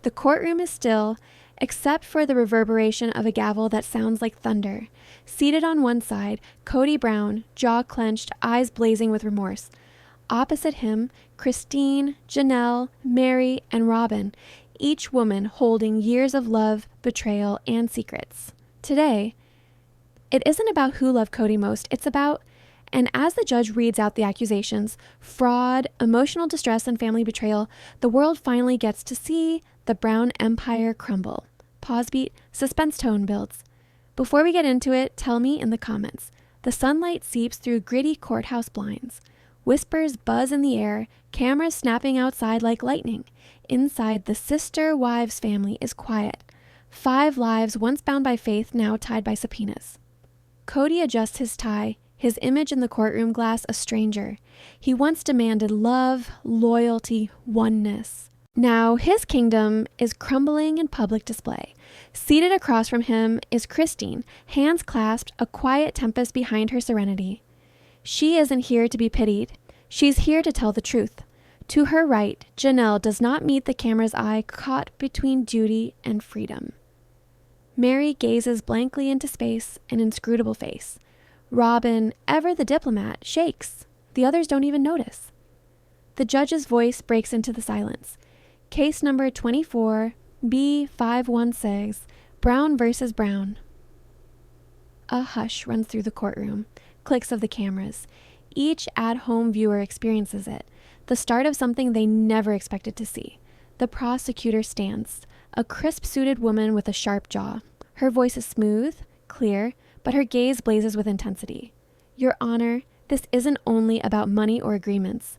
The courtroom is still, except for the reverberation of a gavel that sounds like thunder. Seated on one side, Kody Brown, jaw clenched, eyes blazing with remorse. Opposite him, Christine, Janelle, Meri, and Robyn, each woman holding years of love, betrayal, and secrets. Today, it isn't about who loved Kody most, it's about, and as the judge reads out the accusations, fraud, emotional distress, and family betrayal, the world finally gets to see the Brown Empire crumble. Pause beat, suspense tone builds. Before we get into it, tell me in the comments. The sunlight seeps through gritty courthouse blinds. Whispers buzz in the air, cameras snapping outside like lightning. Inside, the sister-wives family is quiet. 5 lives once bound by faith, now tied by subpoenas. Kody adjusts his tie, his image in the courtroom glass a stranger. He once demanded love, loyalty, oneness. Now his kingdom is crumbling in public display. Seated across from him is Christine, hands clasped, a quiet tempest behind her serenity. She isn't here to be pitied. She's here to tell the truth. To her right, Janelle does not meet the camera's eye, caught between duty and freedom. Meri gazes blankly into space, an inscrutable face. Robyn, ever the diplomat, shakes. The others don't even notice. The judge's voice breaks into the silence. Case number 24, B516, Brown versus Brown. A hush runs through the courtroom. Clicks of the cameras. Each at-home viewer experiences it. The start of something they never expected to see. The prosecutor stands, a crisp-suited woman with a sharp jaw. Her voice is smooth, clear, but her gaze blazes with intensity. Your Honor, this isn't only about money or agreements.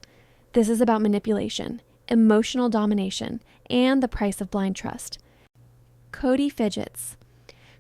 This is about manipulation, emotional domination, and the price of blind trust. Kody fidgets.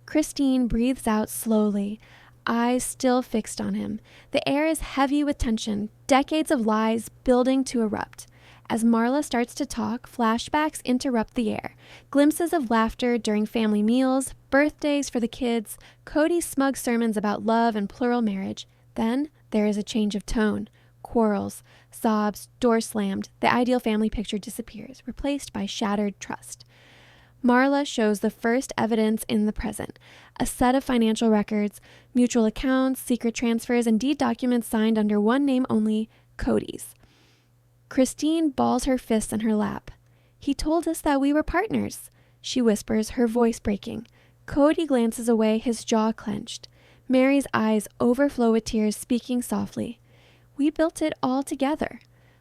Christine breathes out slowly, eyes still fixed on him. The air is heavy with tension, decades of lies building to erupt. As Marla starts to talk, flashbacks interrupt the air. Glimpses of laughter during family meals, birthdays for the kids, Kody's smug sermons about love and plural marriage. Then there is a change of tone. Quarrels, sobs, door slammed. The ideal family picture disappears, replaced by shattered trust. Marla shows the first evidence in the present. A set of financial records, mutual accounts, secret transfers, and deed documents signed under one name only, Kody's. Christine balls her fists in her lap. He told us that we were partners, she whispers, her voice breaking. Kody glances away, his jaw clenched. Meri's eyes overflow with tears, speaking softly. We built it all together,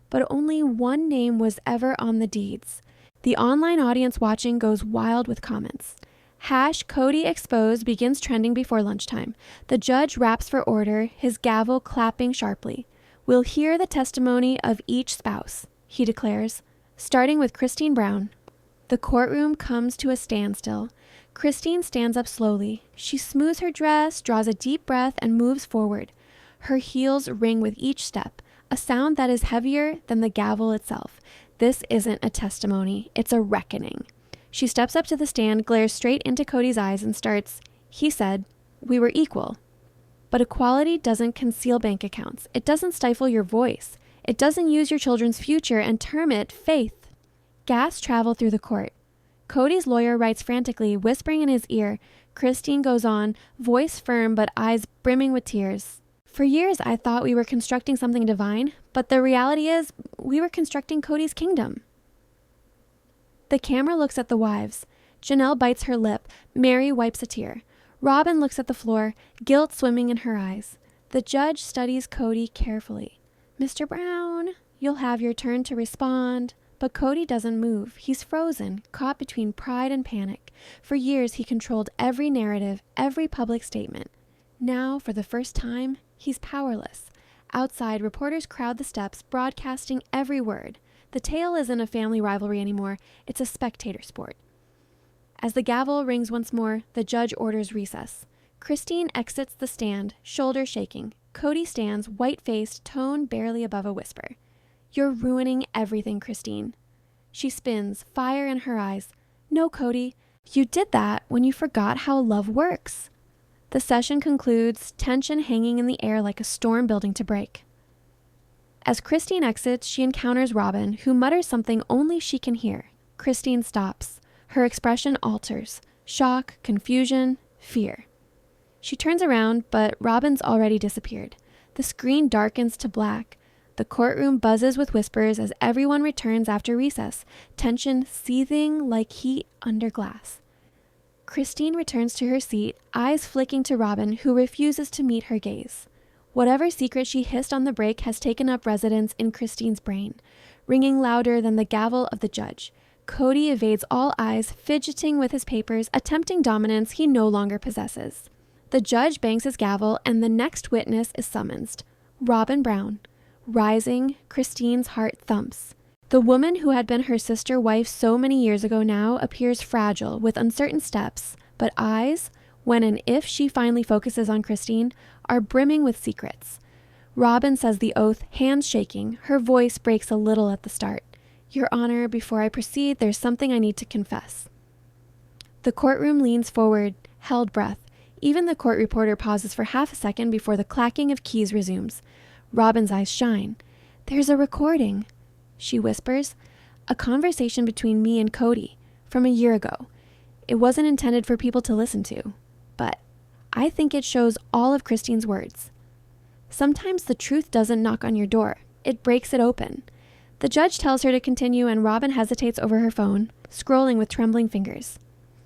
but only one name was ever on the deeds. The online audience watching goes wild with comments. #Kody exposed begins trending before lunchtime. The judge raps for order, his gavel clapping sharply. We'll hear the testimony of each spouse, he declares, starting with Christine Brown. The courtroom comes to a standstill. Christine stands up slowly. She smooths her dress, draws a deep breath, and moves forward. Her heels ring with each step, a sound that is heavier than the gavel itself. This isn't a testimony, it's a reckoning. She steps up to the stand, glares straight into Kody's eyes, and starts, he said, we were equal. But equality doesn't conceal bank accounts. It doesn't stifle your voice. It doesn't use your children's future and term it faith. Gasps travel through the court. Kody's lawyer writes frantically, whispering in his ear. Christine goes on, voice firm but eyes brimming with tears. For years, I thought we were constructing something divine, but the reality is we were constructing Kody's kingdom. The camera looks at the wives. Janelle bites her lip. Meri wipes a tear. Robyn looks at the floor, guilt swimming in her eyes. The judge studies Kody carefully. Mr. Brown, you'll have your turn to respond. But Kody doesn't move. He's frozen, caught between pride and panic. For years, he controlled every narrative, every public statement. Now, for the first time, he's powerless. Outside, reporters crowd the steps, broadcasting every word. The tale isn't a family rivalry anymore. It's a spectator sport. As the gavel rings once more, the judge orders recess. Christine exits the stand, shoulder shaking. Kody stands, white-faced, tone barely above a whisper. You're ruining everything, Christine. She spins, fire in her eyes. No, Kody, you did that when you forgot how love works. The session concludes, tension hanging in the air like a storm building to break. As Christine exits, she encounters Robyn, who mutters something only she can hear. Christine stops. Her expression alters. Shock, confusion, fear. She turns around, but Robyn's already disappeared. The screen darkens to black. The courtroom buzzes with whispers as everyone returns after recess, tension seething like heat under glass. Christine returns to her seat, eyes flicking to Robyn, who refuses to meet her gaze. Whatever secret she hissed on the break has taken up residence in Christine's brain, ringing louder than the gavel of the judge. Kody evades all eyes, fidgeting with his papers, attempting dominance he no longer possesses. The judge bangs his gavel, and the next witness is summoned. Robyn Brown. Rising, Christine's heart thumps. The woman who had been her sister wife so many years ago now appears fragile, with uncertain steps, but eyes, when and if she finally focuses on Christine, are brimming with secrets. Robyn says the oath, hands shaking. Her voice breaks a little at the start. Your Honor, before I proceed, there's something I need to confess. The courtroom leans forward, held breath. Even the court reporter pauses for half a second before the clacking of keys resumes. Robyn's eyes shine. There's a recording, she whispers. A conversation between me and Kody from a year ago. It wasn't intended for people to listen to, but I think it shows all of Christine's words. Sometimes the truth doesn't knock on your door. It breaks it open. The judge tells her to continue, and Robyn hesitates over her phone, scrolling with trembling fingers.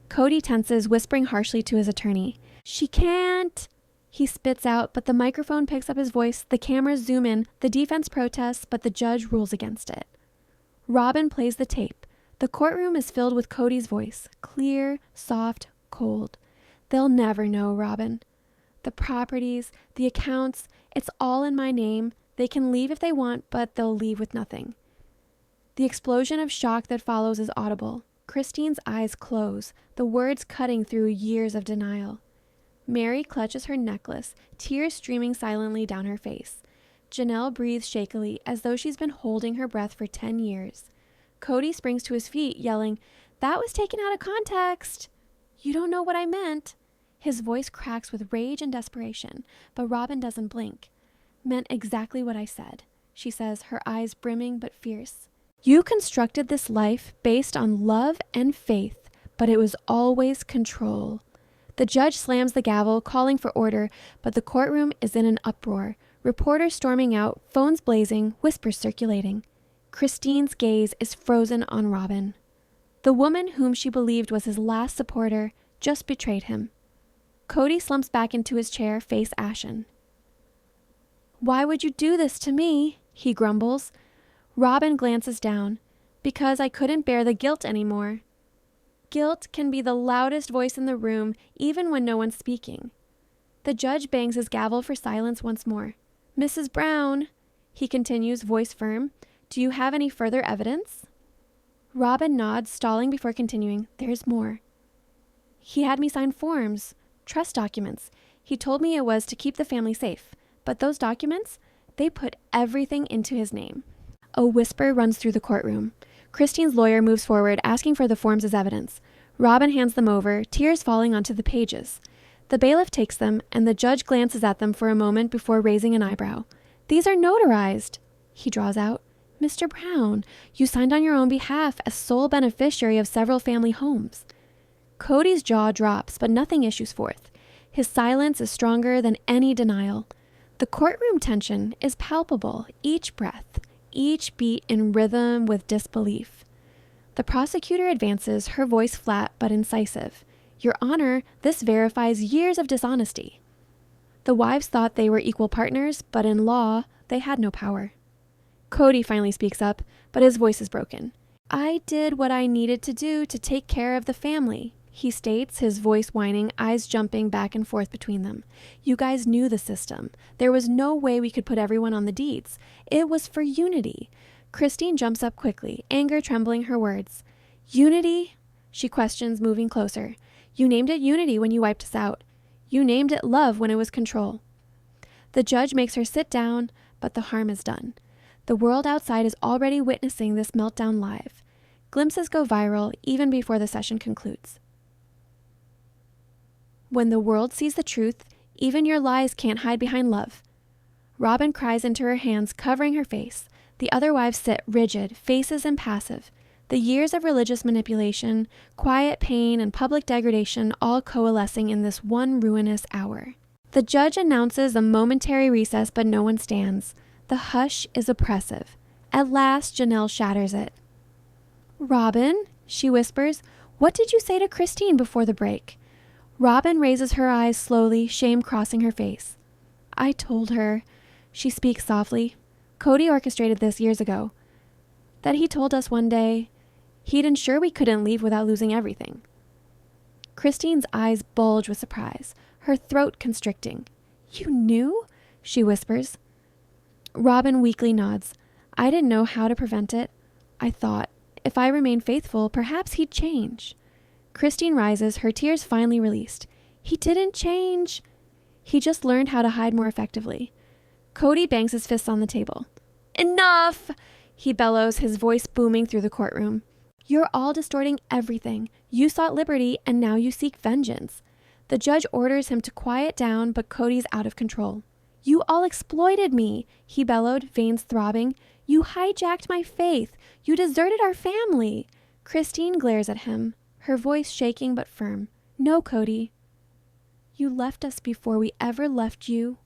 Kody tenses, whispering harshly to his attorney. She can't. He spits out, but the microphone picks up his voice, the cameras zoom in, the defense protests, but the judge rules against it. Robyn plays the tape. The courtroom is filled with Kody's voice, clear, soft, cold. They'll never know, Robyn. The properties, the accounts, it's all in my name. They can leave if they want, but they'll leave with nothing. The explosion of shock that follows is audible. Christine's eyes close, the words cutting through years of denial. Meri clutches her necklace, tears streaming silently down her face. Janelle breathes shakily, as though she's been holding her breath for 10 years. Kody springs to his feet, yelling, "That was taken out of context! You don't know what I meant!" His voice cracks with rage and desperation, but Robyn doesn't blink. "Meant exactly what I said," she says, her eyes brimming but fierce. "You constructed this life based on love and faith, but it was always control." The judge slams the gavel, calling for order, but the courtroom is in an uproar. Reporters storming out, phones blazing, whispers circulating. Christine's gaze is frozen on Robyn. The woman whom she believed was his last supporter just betrayed him. Kody slumps back into his chair, face ashen. "Why would you do this to me?" he grumbles. Robyn glances down. "Because I couldn't bear the guilt anymore." Guilt can be the loudest voice in the room, even when no one's speaking. The judge bangs his gavel for silence once more. "Mrs. Brown," he continues, voice firm, "do you have any further evidence?" Robyn nods, stalling before continuing. "There's more. He had me sign forms, trust documents. He told me it was to keep the family safe. But those documents, they put everything into his name." A whisper runs through the courtroom. Christine's lawyer moves forward, asking for the forms as evidence. Robyn hands them over, tears falling onto the pages. The bailiff takes them, and the judge glances at them for a moment before raising an eyebrow. "These are notarized," he draws out. "Mr. Brown, you signed on your own behalf as sole beneficiary of several family homes." Kody's jaw drops, but nothing issues forth. His silence is stronger than any denial. The courtroom tension is palpable, each breath, each beat in rhythm with disbelief. The prosecutor advances, her voice flat but incisive. "Your Honor, this verifies years of dishonesty." The wives thought they were equal partners, but in law, they had no power. Kody finally speaks up, but his voice is broken. "I did what I needed to do to take care of the family," he states, his voice whining, eyes jumping back and forth between them. "You guys knew the system. There was no way we could put everyone on the deeds. It was for unity." Christine jumps up quickly, anger trembling her words. "Unity?" she questions, moving closer. "You named it unity when you wiped us out. You named it love when it was control." The judge makes her sit down, but the harm is done. The world outside is already witnessing this meltdown live. Glimpses go viral even before the session concludes. When the world sees the truth, even your lies can't hide behind love. Robyn cries into her hands, covering her face. The other wives sit rigid, faces impassive. The years of religious manipulation, quiet pain, and public degradation all coalescing in this one ruinous hour. The judge announces a momentary recess, but no one stands. The hush is oppressive. At last, Janelle shatters it. "Robyn," she whispers, "what did you say to Christine before the break?" Robyn raises her eyes slowly, shame crossing her face. "I told her," she speaks softly. "Kody orchestrated this years ago. That he told us one day he'd ensure we couldn't leave without losing everything." Christine's eyes bulge with surprise, her throat constricting. "You knew?" she whispers. Robyn weakly nods. "I didn't know how to prevent it. I thought, if I remained faithful, perhaps he'd change." Christine rises, her tears finally released. "He didn't change. He just learned how to hide more effectively." Kody bangs his fists on the table. "Enough!" he bellows, his voice booming through the courtroom. "You're all distorting everything. You sought liberty, and now you seek vengeance." The judge orders him to quiet down, but Kody's out of control. "You all exploited me," he bellowed, veins throbbing. "You hijacked my faith. You deserted our family." Christine glares at him, her voice shaking but firm. "No, Kody. You left us before we ever left you."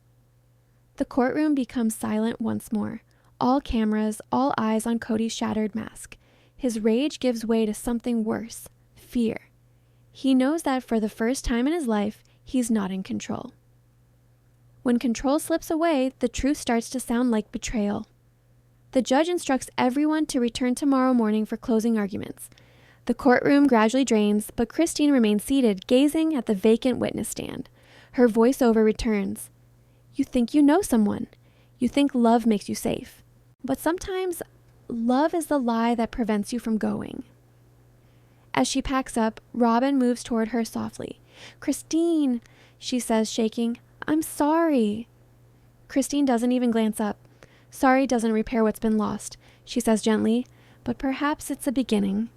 The courtroom becomes silent once more. All cameras, all eyes on Kody's shattered mask. His rage gives way to something worse, fear. He knows that for the first time in his life, he's not in control. When control slips away, the truth starts to sound like betrayal. The judge instructs everyone to return tomorrow morning for closing arguments. The courtroom gradually drains, but Christine remains seated, gazing at the vacant witness stand. Her voiceover returns. "You think you know someone. You think love makes you safe. But sometimes love is the lie that prevents you from going." As she packs up, Robyn moves toward her softly. "Christine," she says, shaking, "I'm sorry." Christine doesn't even glance up. "Sorry doesn't repair what's been lost," she says gently, "but perhaps it's a beginning."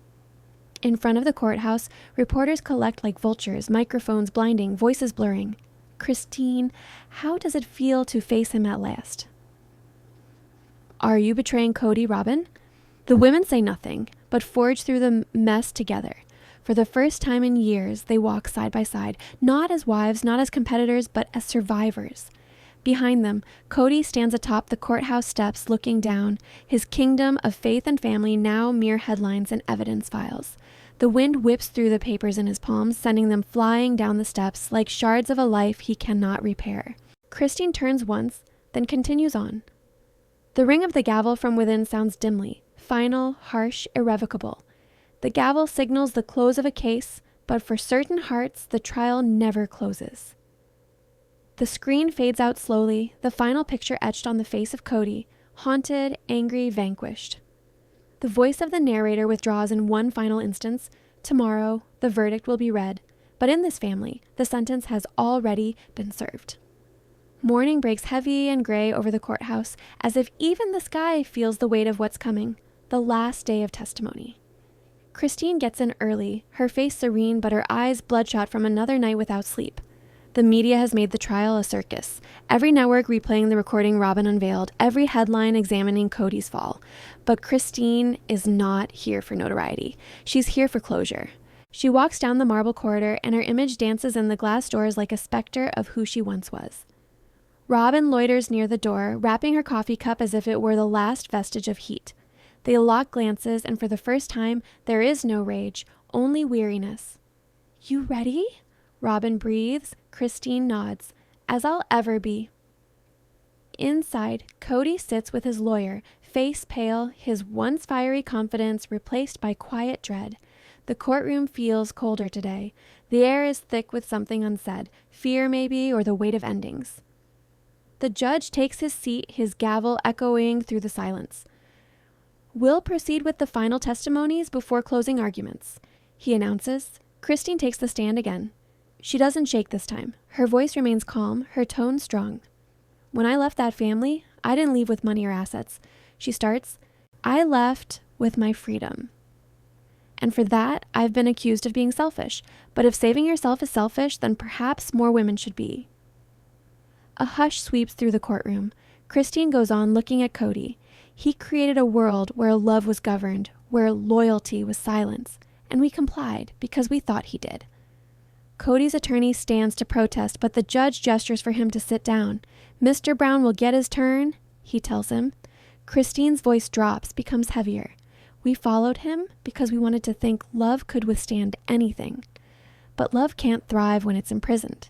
In front of the courthouse, reporters collect like vultures, microphones blinding, voices blurring. "Christine, how does it feel to face him at last?" "Are you betraying Kody, Robyn?" The women say nothing, but forge through the mess together. For the first time in years, they walk side by side, not as wives, not as competitors, but as survivors. Behind them, Kody stands atop the courthouse steps looking down, his kingdom of faith and family now mere headlines and evidence files. The wind whips through the papers in his palms, sending them flying down the steps like shards of a life he cannot repair. Christine turns once, then continues on. The ring of the gavel from within sounds dimly, final, harsh, irrevocable. The gavel signals the close of a case, but for certain hearts, the trial never closes. The screen fades out slowly, the final picture etched on the face of Kody, haunted, angry, vanquished. The voice of the narrator withdraws in one final instance. Tomorrow, the verdict will be read, but in this family, the sentence has already been served. Morning breaks heavy and gray over the courthouse, as if even the sky feels the weight of what's coming, the last day of testimony. Christine gets in early, her face serene but her eyes bloodshot from another night without sleep. The media has made the trial a circus, every network replaying the recording Robyn unveiled, every headline examining Kody's fall. But Christine is not here for notoriety. She's here for closure. She walks down the marble corridor and her image dances in the glass doors like a specter of who she once was. Robyn loiters near the door, wrapping her coffee cup as if it were the last vestige of heat. They lock glances, and for the first time, there is no rage, only weariness. "You ready?" Robyn breathes. Christine nods. "As I'll ever be." Inside, Kody sits with his lawyer, face pale, his once fiery confidence replaced by quiet dread. The courtroom feels colder today. The air is thick with something unsaid, fear maybe, or the weight of endings. The judge takes his seat, his gavel echoing through the silence. "We'll proceed with the final testimonies before closing arguments," he announces. Christine takes the stand again. She doesn't shake this time. Her voice remains calm, her tone strong. "When I left that family, I didn't leave with money or assets," she starts. "I left with my freedom. And for that, I've been accused of being selfish. But if saving yourself is selfish, then perhaps more women should be." A hush sweeps through the courtroom. Christine goes on looking at Kody. He created a world where love was governed, where loyalty was silence, and we complied because we thought he did. Kody's attorney stands to protest, but the judge gestures for him to sit down. Mr. Brown will get his turn, he tells him. Christine's voice drops, becomes heavier. We followed him because we wanted to think love could withstand anything. But love can't thrive when it's imprisoned.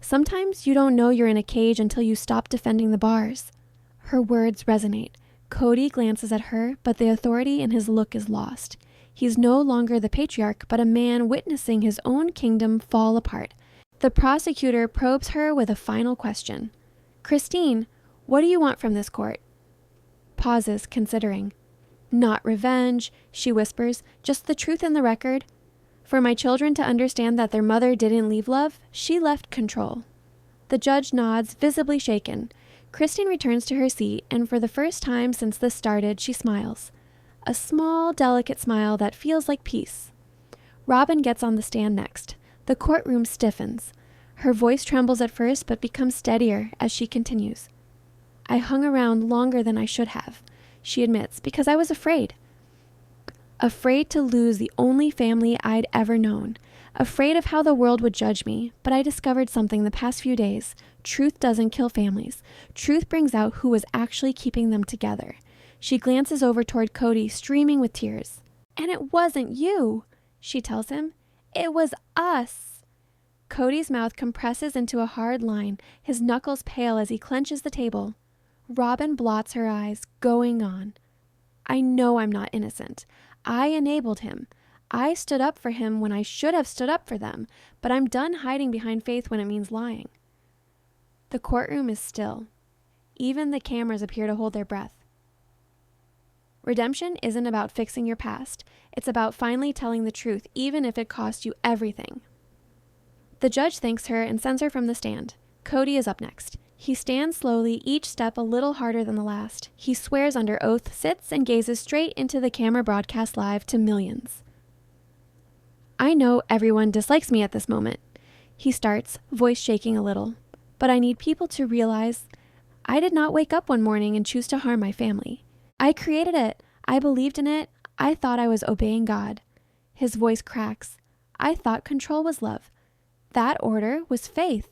Sometimes you don't know you're in a cage until you stop defending the bars. Her words resonate. Kody glances at her, but the authority in his look is lost. He's no longer the patriarch, but a man witnessing his own kingdom fall apart. The prosecutor probes her with a final question. Christine, what do you want from this court? Pauses, considering. Not revenge, she whispers, just the truth in the record. For my children to understand that their mother didn't leave love, she left control. The judge nods, visibly shaken. Christine returns to her seat, and for the first time since this started, she smiles. A small, delicate smile that feels like peace. Robyn gets on the stand next. The courtroom stiffens. Her voice trembles at first, but becomes steadier as she continues. I hung around longer than I should have, she admits, because I was afraid. Afraid to lose the only family I'd ever known. Afraid of how the world would judge me, but I discovered something the past few days. Truth doesn't kill families. Truth brings out who was actually keeping them together. She glances over toward Kody, streaming with tears. And it wasn't you, she tells him. It was us. Cody's mouth compresses into a hard line, his knuckles pale as he clenches the table. Robyn blots her eyes, going on. I know I'm not innocent. I enabled him. I stood up for him when I should have stood up for them, but I'm done hiding behind faith when it means lying. The courtroom is still. Even the cameras appear to hold their breath. Redemption isn't about fixing your past. It's about finally telling the truth, even if it costs you everything. The judge thanks her and sends her from the stand. Kody is up next. He stands slowly, each step a little harder than the last. He swears under oath, sits, and gazes straight into the camera broadcast live to millions. I know everyone dislikes me at this moment. He starts, voice shaking a little. But I need people to realize I did not wake up one morning and choose to harm my family. I created it. I believed in it. I thought I was obeying God. His voice cracks. I thought control was love. That order was faith.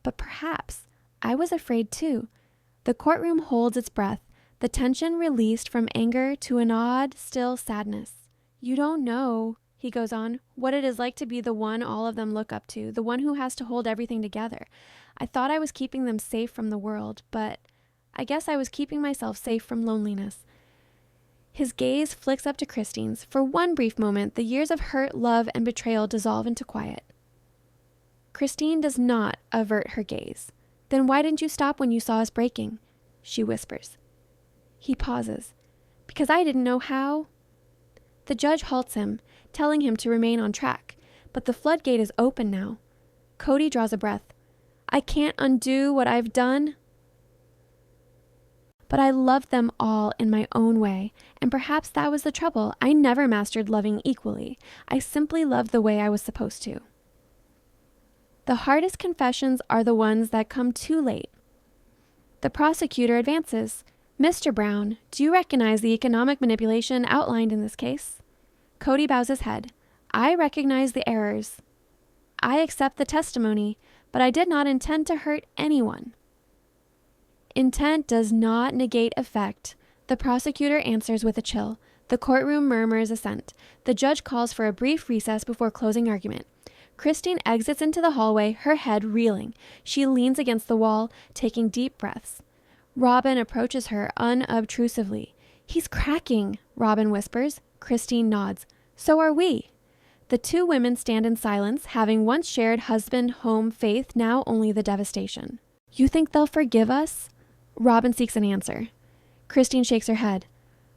But perhaps I was afraid too. The courtroom holds its breath, the tension released from anger to an odd, still sadness. You don't know, he goes on, what it is like to be the one all of them look up to, the one who has to hold everything together. I thought I was keeping them safe from the world, but I guess I was keeping myself safe from loneliness. His gaze flicks up to Christine's. For one brief moment, the years of hurt, love, and betrayal dissolve into quiet. Christine does not avert her gaze. Then why didn't you stop when you saw us breaking? She whispers. He pauses. Because I didn't know how. The judge halts him, telling him to remain on track. But the floodgate is open now. Kody draws a breath. I can't undo what I've done. But I loved them all in my own way, and perhaps that was the trouble. I never mastered loving equally. I simply loved the way I was supposed to. The hardest confessions are the ones that come too late. The prosecutor advances. Mr. Brown, do you recognize the economic manipulation outlined in this case? Kody bows his head. I recognize the errors. I accept the testimony, but I did not intend to hurt anyone. Intent does not negate effect. The prosecutor answers with a chill. The courtroom murmurs assent. The judge calls for a brief recess before closing argument. Christine exits into the hallway, her head reeling. She leans against the wall, taking deep breaths. Robyn approaches her unobtrusively. He's cracking, Robyn whispers. Christine nods. So are we. The two women stand in silence, having once shared husband, home, faith, now only the devastation. You think they'll forgive us? Robyn seeks an answer. Christine shakes her head.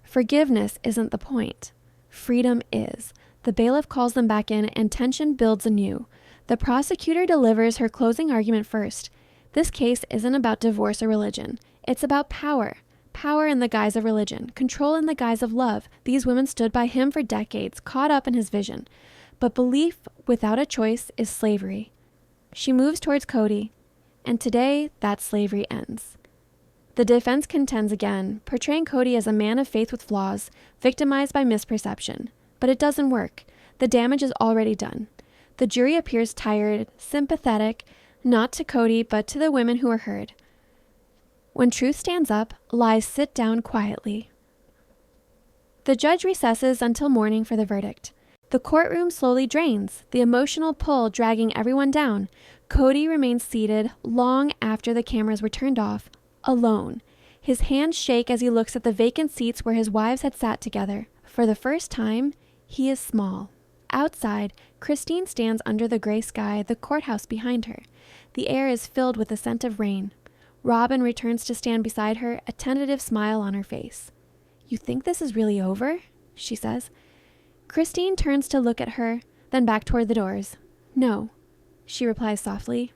Forgiveness isn't the point. Freedom is. The bailiff calls them back in, and tension builds anew. The prosecutor delivers her closing argument first. This case isn't about divorce or religion. It's about power. Power in the guise of religion. Control in the guise of love. These women stood by him for decades, caught up in his vision. But belief without a choice is slavery. She moves towards Kody, and today that slavery ends. The defense contends again, portraying Kody as a man of faith with flaws, victimized by misperception. But it doesn't work. The damage is already done. The jury appears tired, sympathetic, not to Kody, but to the women who are heard. When truth stands up, lies sit down quietly. The judge recesses until morning for the verdict. The courtroom slowly drains, the emotional pull dragging everyone down. Kody remains seated long after the cameras were turned off, alone. His hands shake as he looks at the vacant seats where his wives had sat together. For the first time, he is small. Outside, Christine stands under the gray sky, the courthouse behind her. The air is filled with the scent of rain. Robyn returns to stand beside her, a tentative smile on her face. "You think this is really over?" she says. Christine turns to look at her, then back toward the doors. "No," she replies softly.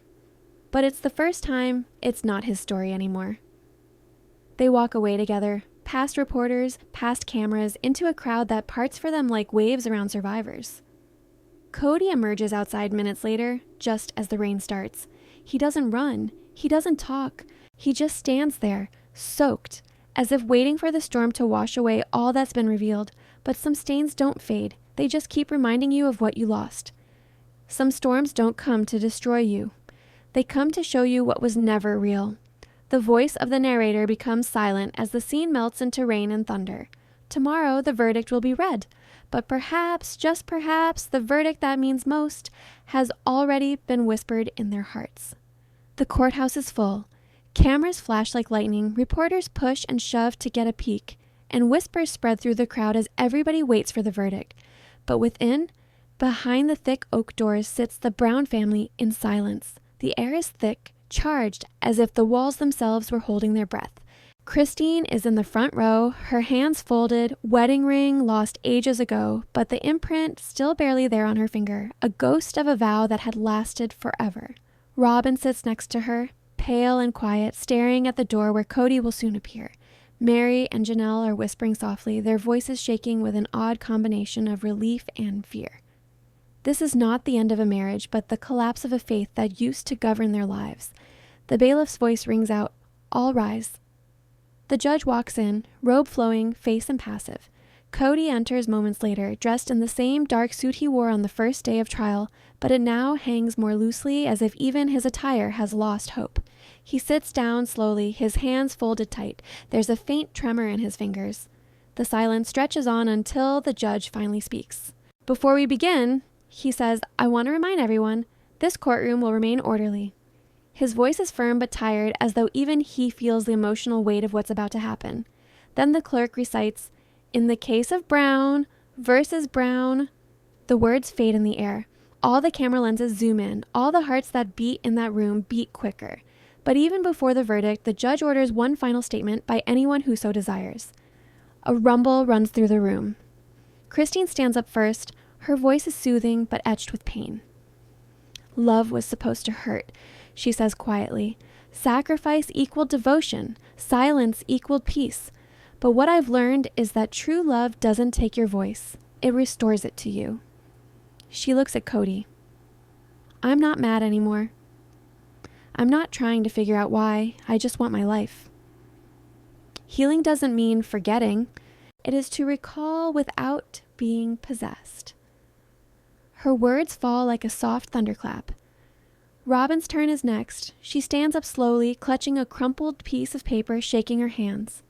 But it's the first time it's not his story anymore. They walk away together, past reporters, past cameras, into a crowd that parts for them like waves around survivors. Kody emerges outside minutes later, just as the rain starts. He doesn't run. He doesn't talk. He just stands there, soaked, as if waiting for the storm to wash away all that's been revealed. But some stains don't fade. They just keep reminding you of what you lost. Some storms don't come to destroy you. They come to show you what was never real. The voice of the narrator becomes silent as the scene melts into rain and thunder. Tomorrow, the verdict will be read. But perhaps, just perhaps, the verdict that means most has already been whispered in their hearts. The courthouse is full. Cameras flash like lightning, reporters push and shove to get a peek, and whispers spread through the crowd as everybody waits for the verdict. But within, behind the thick oak doors, sits the Brown family in silence. The air is thick, charged, as if the walls themselves were holding their breath. Christine is in the front row, her hands folded, wedding ring lost ages ago, but the imprint still barely there on her finger, a ghost of a vow that had lasted forever. Robyn sits next to her, pale and quiet, staring at the door where Kody will soon appear. Meri and Janelle are whispering softly, their voices shaking with an odd combination of relief and fear. This is not the end of a marriage, but the collapse of a faith that used to govern their lives. The bailiff's voice rings out, "All rise." The judge walks in, robe flowing, face impassive. Kody enters moments later, dressed in the same dark suit he wore on the first day of trial, but it now hangs more loosely as if even his attire has lost hope. He sits down slowly, his hands folded tight. There's a faint tremor in his fingers. The silence stretches on until the judge finally speaks. "Before we begin," he says, "I want to remind everyone, this courtroom will remain orderly." His voice is firm but tired, as though even he feels the emotional weight of what's about to happen. Then the clerk recites, "In the case of Brown versus Brown." The words fade in the air. All the camera lenses zoom in. All the hearts that beat in that room beat quicker. But even before the verdict, the judge orders one final statement by anyone who so desires. A rumble runs through the room. Christine stands up first. Her voice is soothing but etched with pain. "Love was supposed to hurt," she says quietly. "Sacrifice equaled devotion. Silence equaled peace. But what I've learned is that true love doesn't take your voice. It restores it to you." She looks at Kody. "I'm not mad anymore. I'm not trying to figure out why. I just want my life." Healing doesn't mean forgetting. It is to recall without being possessed. Her words fall like a soft thunderclap. Robyn's turn is next. She stands up slowly, clutching a crumpled piece of paper, shaking her hands.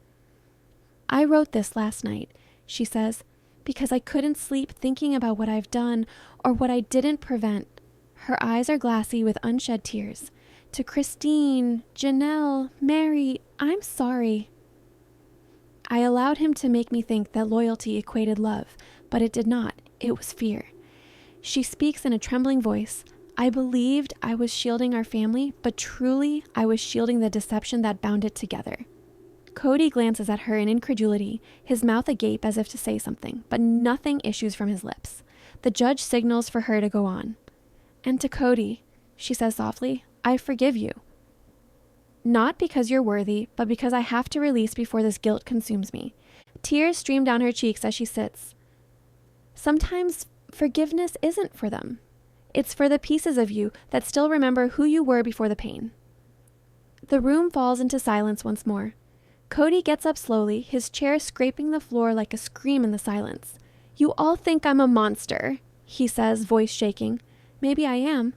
"I wrote this last night," she says, "because I couldn't sleep thinking about what I've done or what I didn't prevent." Her eyes are glassy with unshed tears. "To Christine, Janelle, Meri, I'm sorry. I allowed him to make me think that loyalty equated love, but it did not. It was fear." She speaks in a trembling voice. "I believed I was shielding our family, but truly I was shielding the deception that bound it together." Kody glances at her in incredulity, his mouth agape as if to say something, but nothing issues from his lips. The judge signals for her to go on. "And to Kody," she says softly, "I forgive you. Not because you're worthy, but because I have to release before this guilt consumes me." Tears stream down her cheeks as she sits. Sometimes forgiveness isn't for them. It's for the pieces of you that still remember who you were before the pain. The room falls into silence once more. Kody gets up slowly, his chair scraping the floor like a scream in the silence. "You all think I'm a monster," he says, voice shaking. "Maybe I am.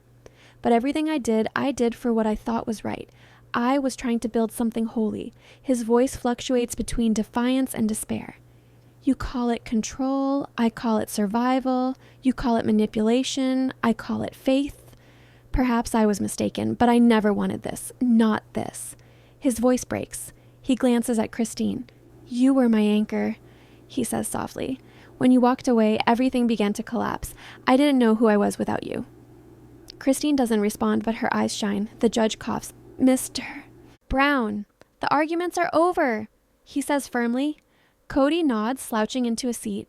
But everything I did for what I thought was right. I was trying to build something holy." His voice fluctuates between defiance and despair. "You call it control, I call it survival. You call it manipulation, I call it faith. Perhaps I was mistaken, but I never wanted this. Not this." His voice breaks. He glances at Christine. "You were my anchor," he says softly. "When you walked away, everything began to collapse. I didn't know who I was without you." Christine doesn't respond, but her eyes shine. The judge coughs. "Mr. Brown, the arguments are over," he says firmly. Kody nods, slouching into a seat.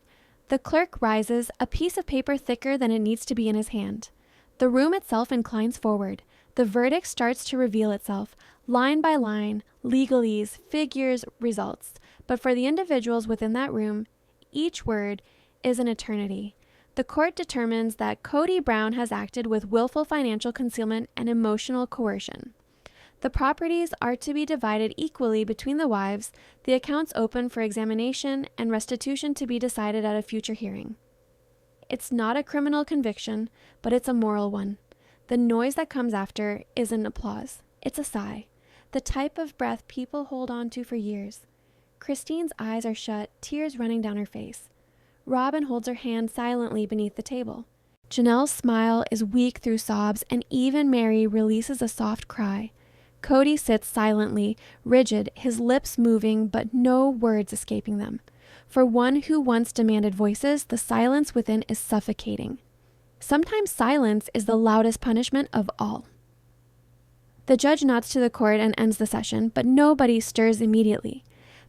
The clerk rises, a piece of paper thicker than it needs to be in his hand. The room itself inclines forward. The verdict starts to reveal itself, line by line, legalese, figures, results. But for the individuals within that room, each word is an eternity. The court determines that Kody Brown has acted with willful financial concealment and emotional coercion. The properties are to be divided equally between the wives, the accounts open for examination, and restitution to be decided at a future hearing. It's not a criminal conviction, but it's a moral one. The noise that comes after isn't applause. It's a sigh, the type of breath people hold on to for years. Christine's eyes are shut, tears running down her face. Robyn holds her hand silently beneath the table. Janelle's smile is weak through sobs, and even Meri releases a soft cry. Kody sits silently, rigid, his lips moving, but no words escaping them. For one who once demanded voices, the silence within is suffocating. Sometimes silence is the loudest punishment of all. The judge nods to the court and ends the session, but nobody stirs immediately.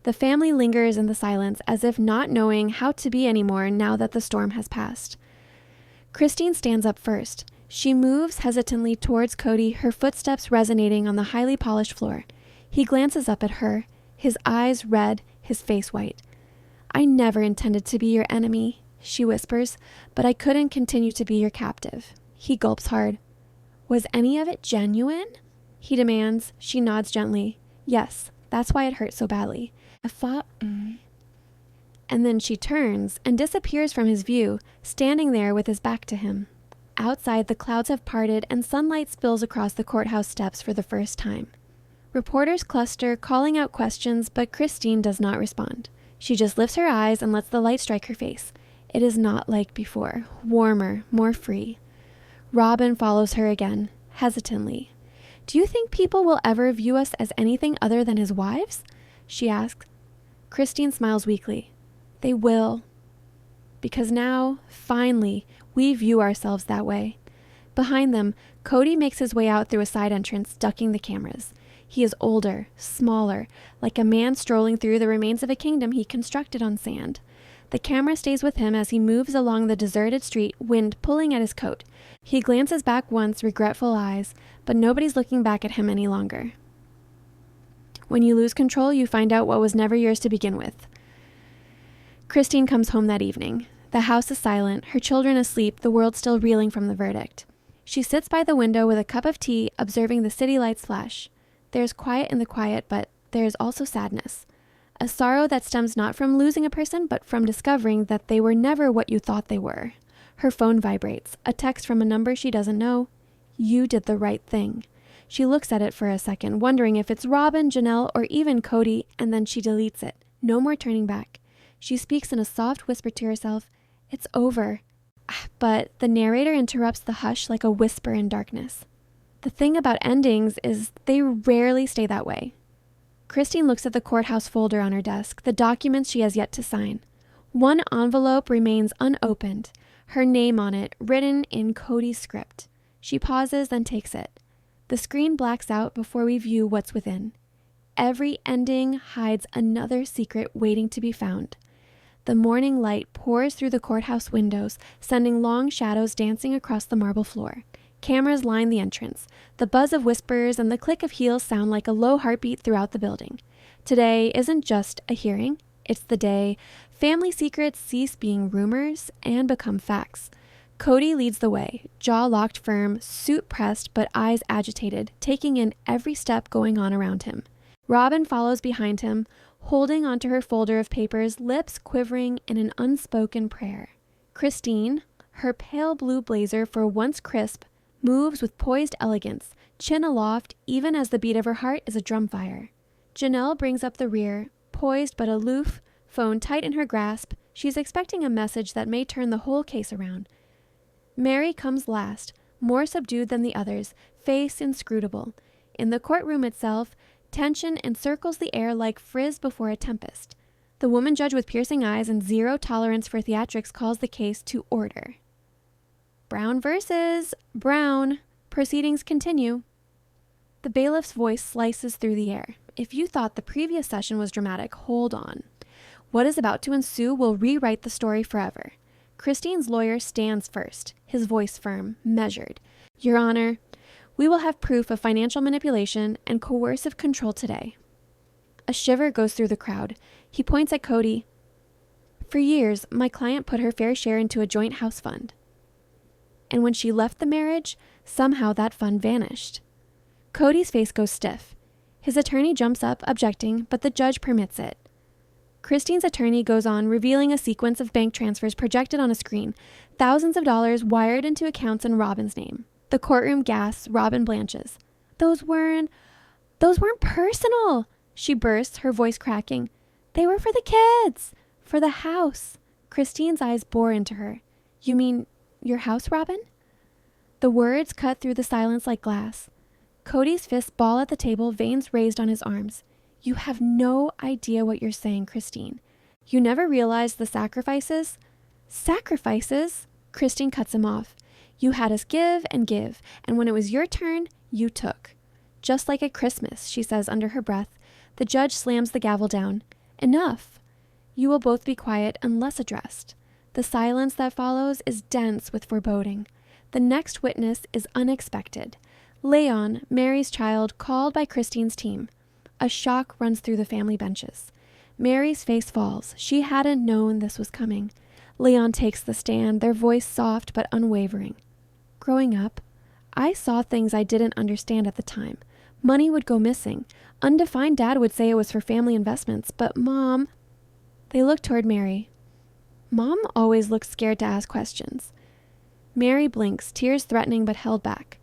The family lingers in the silence, as if not knowing how to be anymore now that the storm has passed. Christine stands up first. She moves hesitantly towards Kody, her footsteps resonating on the highly polished floor. He glances up at her, his eyes red, his face white. "I never intended to be your enemy," she whispers, "but I couldn't continue to be your captive." He gulps hard. "Was any of it genuine?" he demands. She nods gently. "Yes, that's why it hurt so badly. I thought..." And then she turns and disappears from his view, standing there with his back to him. Outside, the clouds have parted and sunlight spills across the courthouse steps for the first time. Reporters cluster, calling out questions, but Christine does not respond. She just lifts her eyes and lets the light strike her face. It is not like before, warmer, more free. Robyn follows her again, hesitantly. "Do you think people will ever view us as anything other than his wives?" she asks. Christine smiles weakly. "They will. Because now, finally, we view ourselves that way." Behind them, Kody makes his way out through a side entrance, ducking the cameras. He is older, smaller, like a man strolling through the remains of a kingdom he constructed on sand. The camera stays with him as he moves along the deserted street, wind pulling at his coat. He glances back once, regretful eyes, but nobody's looking back at him any longer. When you lose control, you find out what was never yours to begin with. Christine comes home that evening. The house is silent, her children asleep, the world still reeling from the verdict. She sits by the window with a cup of tea, observing the city lights flash. There's quiet in the quiet, but there's also sadness. A sorrow that stems not from losing a person, but from discovering that they were never what you thought they were. Her phone vibrates, a text from a number she doesn't know. "You did the right thing." She looks at it for a second, wondering if it's Robyn, Janelle, or even Kody, and then she deletes it. No more turning back. She speaks in a soft whisper to herself. "It's over." But the narrator interrupts the hush like a whisper in darkness. The thing about endings is they rarely stay that way. Christine looks at the courthouse folder on her desk, the documents she has yet to sign. One envelope remains unopened, her name on it, written in Kody's script. She pauses, then takes it. The screen blacks out before we view what's within. Every ending hides another secret waiting to be found. The morning light pours through the courthouse windows, sending long shadows dancing across the marble floor. Cameras line the entrance. The buzz of whispers and the click of heels sound like a low heartbeat throughout the building. Today isn't just a hearing. It's the day family secrets cease being rumors and become facts. Kody leads the way, jaw locked firm, suit pressed but eyes agitated, taking in every step going on around him. Robyn follows behind him, holding onto her folder of papers, lips quivering in an unspoken prayer. Christine, her pale blue blazer for once crisp, moves with poised elegance, chin aloft even as the beat of her heart is a drumfire. Janelle brings up the rear, poised but aloof, phone tight in her grasp. She's expecting a message that may turn the whole case around. Meri comes last, more subdued than the others, face inscrutable. In the courtroom itself, tension encircles the air like frizz before a tempest. The woman judge with piercing eyes and zero tolerance for theatrics calls the case to order. Brown versus Brown. Proceedings continue. The bailiff's voice slices through the air. If you thought the previous session was dramatic, hold on. What is about to ensue will rewrite the story forever. Christine's lawyer stands first, his voice firm, measured. Your Honor, we will have proof of financial manipulation and coercive control today. A shiver goes through the crowd. He points at Kody. For years, my client put her fair share into a joint house fund. And when she left the marriage, somehow that fund vanished. Kody's face goes stiff. His attorney jumps up, objecting, but the judge permits it. Christine's attorney goes on, revealing a sequence of bank transfers projected on a screen, thousands of dollars wired into accounts in Robyn's name. The courtroom gasps, Robyn blanches. Those weren't personal, she bursts, her voice cracking. They were for the kids, for the house. Christine's eyes bore into her. You mean your house, Robyn? The words cut through the silence like glass. Kody's fists ball at the table, veins raised on his arms. You have no idea what you're saying, Christine. You never realized the sacrifices? Sacrifices? Christine cuts him off. You had us give, and when it was your turn, you took. Just like at Christmas, she says under her breath. The judge slams the gavel down. Enough. You will both be quiet unless addressed. The silence that follows is dense with foreboding. The next witness is unexpected. Leon, Meri's child, called by Christine's team. A shock runs through the family benches. Meri's face falls. She hadn't known this was coming. Leon takes the stand, their voice soft but unwavering. Growing up, I saw things I didn't understand at the time. Money would go missing. Undefined dad would say it was for family investments, but Mom... They look toward Meri. Mom always looks scared to ask questions. Meri blinks, tears threatening but held back.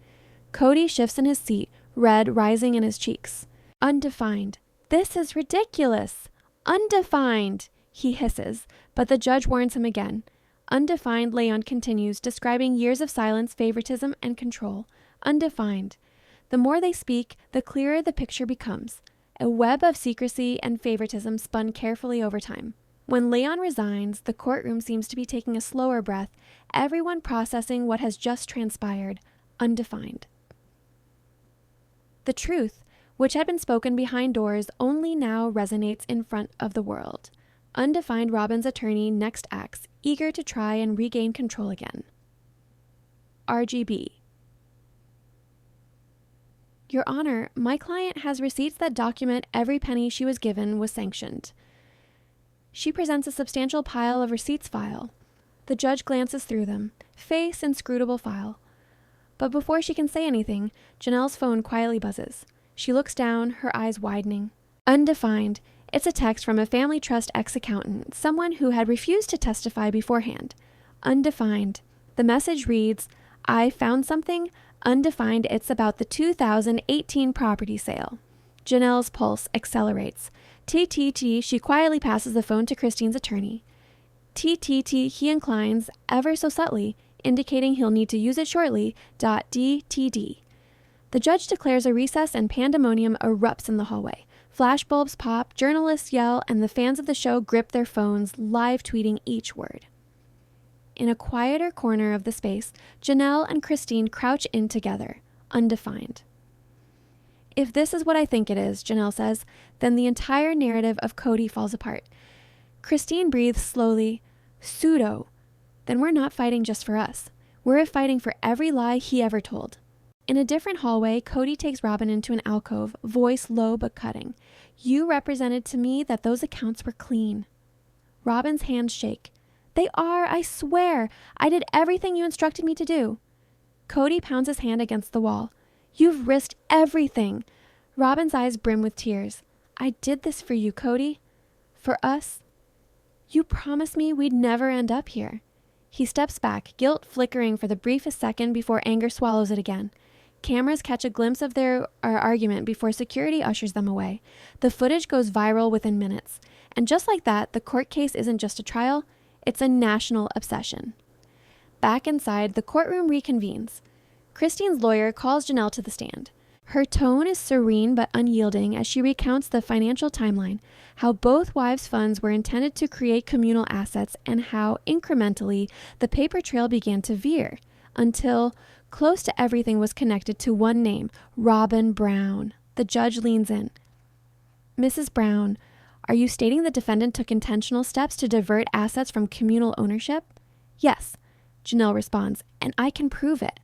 Kody shifts in his seat, red rising in his cheeks. Undefined. This is ridiculous. Undefined, he hisses, but the judge warns him again. Undefined, Leon continues, describing years of silence, favoritism, and control. Undefined. The more they speak, the clearer the picture becomes. A web of secrecy and favoritism spun carefully over time. When Leon resigns, the courtroom seems to be taking a slower breath, everyone processing what has just transpired. Undefined. The truth, which had been spoken behind doors, only now resonates in front of the world. Undefined, Robyn's attorney next acts, eager to try and regain control again. RGB. Your Honor, my client has receipts that document every penny she was given was sanctioned. She presents a substantial pile of receipts file. The judge glances through them, face inscrutable file. But before she can say anything, Janelle's phone quietly buzzes. She looks down, her eyes widening. Undefined. It's a text from a family trust ex-accountant, someone who had refused to testify beforehand. Undefined. The message reads, I found something. Undefined, it's about the 2018 property sale. Janelle's pulse accelerates. TTT, she quietly passes the phone to Christine's attorney. TTT, he inclines, ever so subtly, indicating he'll need to use it shortly. DTD. The judge declares a recess and pandemonium erupts in the hallway. Flashbulbs pop, journalists yell, and the fans of the show grip their phones, live tweeting each word. In a quieter corner of the space, Janelle and Christine crouch in together, undefined. If this is what I think it is, Janelle says, then the entire narrative of Kody falls apart. Christine breathes slowly. Pseudo. Then we're not fighting just for us. We're fighting for every lie he ever told. In a different hallway, Kody takes Robyn into an alcove, voice low but cutting. You represented to me that those accounts were clean. Robyn's hands shake. They are, I swear. I did everything you instructed me to do. Kody pounds his hand against the wall. You've risked everything. Robyn's eyes brim with tears. I did this for you, Kody. For us. You promised me we'd never end up here. He steps back, guilt flickering for the briefest second before anger swallows it again. Cameras catch a glimpse of their argument before security ushers them away. The footage goes viral within minutes. And just like that, the court case isn't just a trial, it's a national obsession. Back inside, the courtroom reconvenes. Christine's lawyer calls Janelle to the stand. Her tone is serene but unyielding as she recounts the financial timeline, how both wives' funds were intended to create communal assets, and how, incrementally, the paper trail began to veer, until close to everything was connected to one name, Robyn Brown. The judge leans in. Mrs. Brown, are you stating the defendant took intentional steps to divert assets from communal ownership? Yes, Janelle responds, and I can prove it.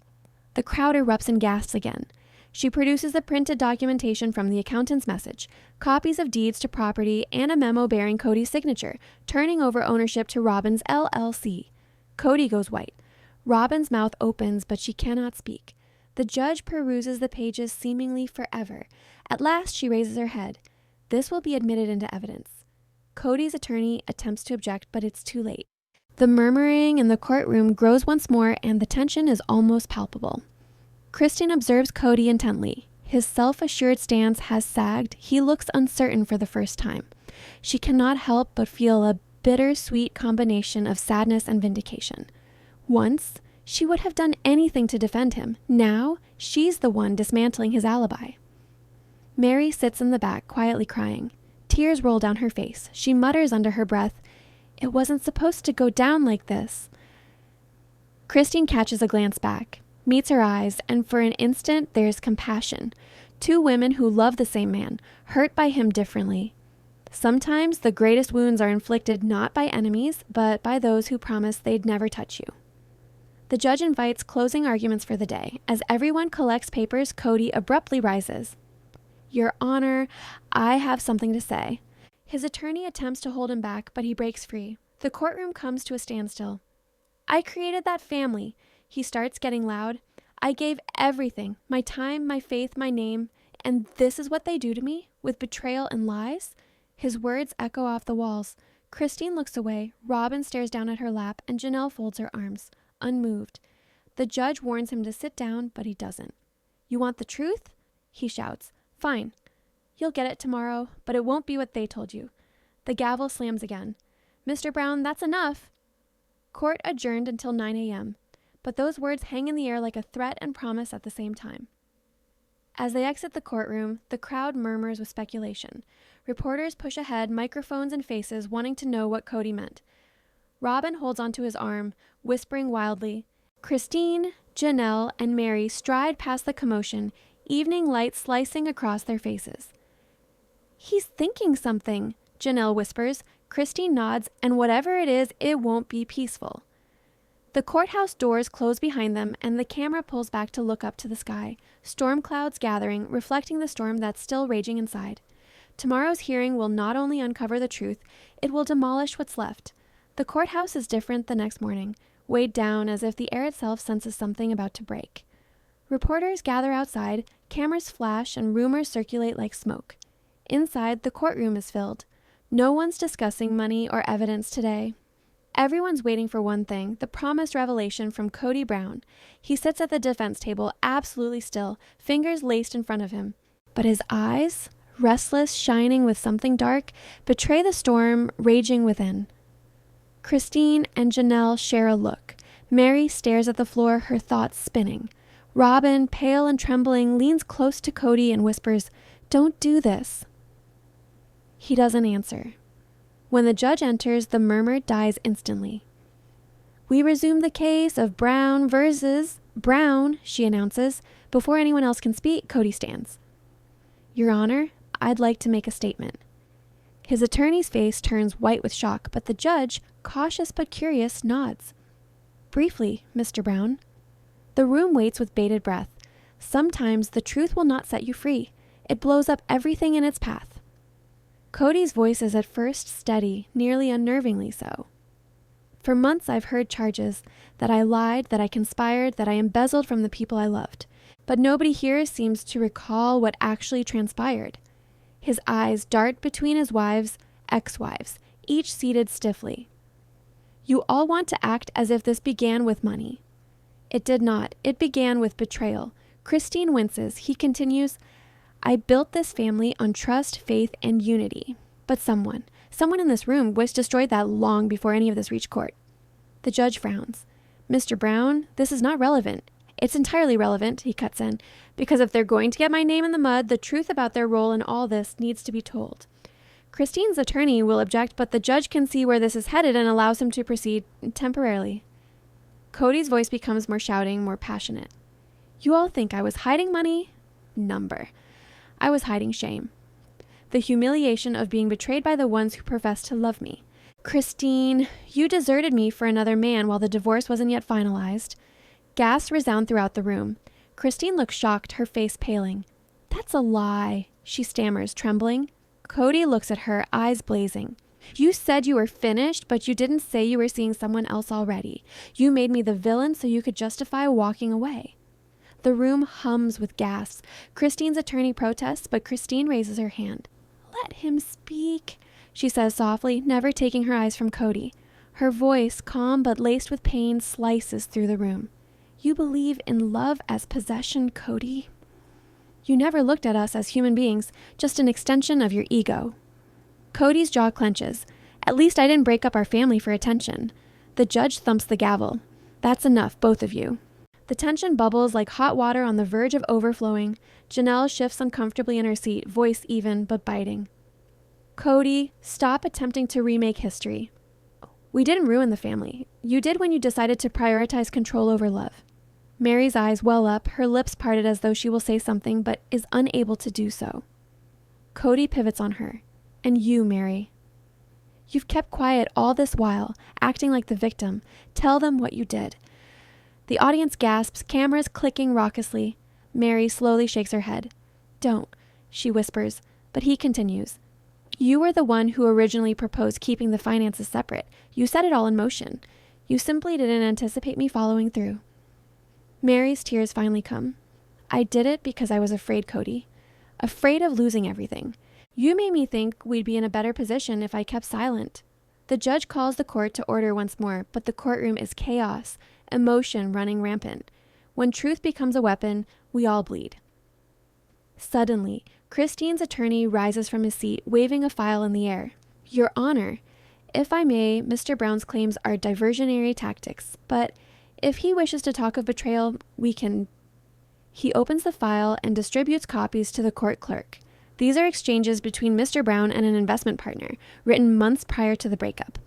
The crowd erupts in gasps again. She produces the printed documentation from the accountant's message, copies of deeds to property, and a memo bearing Kody's signature, turning over ownership to Robyn's LLC. Kody goes white. Robyn's mouth opens, but she cannot speak. The judge peruses the pages seemingly forever. At last, she raises her head. This will be admitted into evidence. Kody's attorney attempts to object, but it's too late. The murmuring in the courtroom grows once more, and the tension is almost palpable. Christine observes Kody intently. His self-assured stance has sagged. He looks uncertain for the first time. She cannot help but feel a bittersweet combination of sadness and vindication. Once, she would have done anything to defend him. Now, she's the one dismantling his alibi. Meri sits in the back, quietly crying. Tears roll down her face. She mutters under her breath, "It wasn't supposed to go down like this." Christine catches a glance back, meets her eyes, and for an instant there's compassion. Two women who love the same man, hurt by him differently. Sometimes the greatest wounds are inflicted not by enemies, but by those who promise they'd never touch you. The judge invites closing arguments for the day. As everyone collects papers, Kody abruptly rises. Your Honor, I have something to say. His attorney attempts to hold him back, but he breaks free. The courtroom comes to a standstill. I created that family. He starts getting loud. I gave everything, my time, my faith, my name, and this is what they do to me, with betrayal and lies? His words echo off the walls. Christine looks away, Robyn stares down at her lap, and Janelle folds her arms, unmoved. The judge warns him to sit down, but he doesn't. You want the truth? He shouts. Fine. You'll get it tomorrow, but it won't be what they told you. The gavel slams again. Mr. Brown, that's enough. Court adjourned until 9 a.m., but those words hang in the air like a threat and promise at the same time. As they exit the courtroom, the crowd murmurs with speculation. Reporters push ahead, microphones and faces, wanting to know what Kody meant. Robyn holds onto his arm, whispering wildly. Christine, Janelle, and Meri stride past the commotion, evening light slicing across their faces. He's thinking something, Janelle whispers. Christine nods, and whatever it is, it won't be peaceful. The courthouse doors close behind them, and the camera pulls back to look up to the sky, storm clouds gathering, reflecting the storm that's still raging inside. Tomorrow's hearing will not only uncover the truth, it will demolish what's left. The courthouse is different the next morning, weighed down as if the air itself senses something about to break. Reporters gather outside, cameras flash, and rumors circulate like smoke. Inside, the courtroom is filled. No one's discussing money or evidence today. Everyone's waiting for one thing, the promised revelation from Kody Brown. He sits at the defense table, absolutely still, fingers laced in front of him. But his eyes, restless, shining with something dark, betray the storm raging within. Christine and Janelle share a look. Meri stares at the floor, her thoughts spinning. Robyn, pale and trembling, leans close to Kody and whispers, "Don't do this." He doesn't answer. When the judge enters, the murmur dies instantly. We resume the case of Brown versus Brown, she announces. Before anyone else can speak, Kody stands. Your Honor, I'd like to make a statement. His attorney's face turns white with shock, but the judge, cautious but curious, nods. Briefly, Mr. Brown. The room waits with bated breath. Sometimes the truth will not set you free. It blows up everything in its path. Kody's voice is at first steady, nearly unnervingly so. For months I've heard charges that I lied, that I conspired, that I embezzled from the people I loved. But nobody here seems to recall what actually transpired. His eyes dart between his wives, ex-wives, each seated stiffly. You all want to act as if this began with money. It did not. It began with betrayal. Christine winces. He continues, I built this family on trust, faith, and unity. But someone in this room destroyed that long before any of this reached court. The judge frowns. Mr. Brown, this is not relevant. It's entirely relevant, he cuts in, because if they're going to get my name in the mud, the truth about their role in all this needs to be told. Christine's attorney will object, but the judge can see where this is headed and allows him to proceed temporarily. Kody's voice becomes more shouting, more passionate. You all think I was hiding money? Number. I was hiding shame. The humiliation of being betrayed by the ones who profess to love me. Christine, you deserted me for another man while the divorce wasn't yet finalized. Gasps resound throughout the room. Christine looks shocked, her face paling. That's a lie, she stammers, trembling. Kody looks at her, eyes blazing. You said you were finished, but you didn't say you were seeing someone else already. You made me the villain so you could justify walking away. The room hums with gasps. Christine's attorney protests, but Christine raises her hand. Let him speak, she says softly, never taking her eyes from Kody. Her voice, calm but laced with pain, slices through the room. You believe in love as possession, Kody? You never looked at us as human beings, just an extension of your ego. Kody's jaw clenches. At least I didn't break up our family for attention. The judge thumps the gavel. That's enough, both of you. The tension bubbles like hot water on the verge of overflowing. Janelle shifts uncomfortably in her seat, voice even but biting. Kody, stop attempting to remake history. We didn't ruin the family. You did when you decided to prioritize control over love. Meri's eyes well up, her lips parted as though she will say something, but is unable to do so. Kody pivots on her. And you, Meri. You've kept quiet all this while, acting like the victim. Tell them what you did. The audience gasps, cameras clicking raucously. Meri slowly shakes her head. Don't, she whispers, but he continues. You were the one who originally proposed keeping the finances separate. You set it all in motion. You simply didn't anticipate me following through. Meri's tears finally come. I did it because I was afraid, Kody. Afraid of losing everything. You made me think we'd be in a better position if I kept silent. The judge calls the court to order once more, but the courtroom is chaos, emotion running rampant. When truth becomes a weapon, we all bleed. Suddenly, Christine's attorney rises from his seat, waving a file in the air. Your Honor, if I may, Mr. Brown's claims are diversionary tactics, but if he wishes to talk of betrayal, we can... He opens the file and distributes copies to the court clerk. These are exchanges between Mr. Brown and an investment partner, written months prior to the breakup.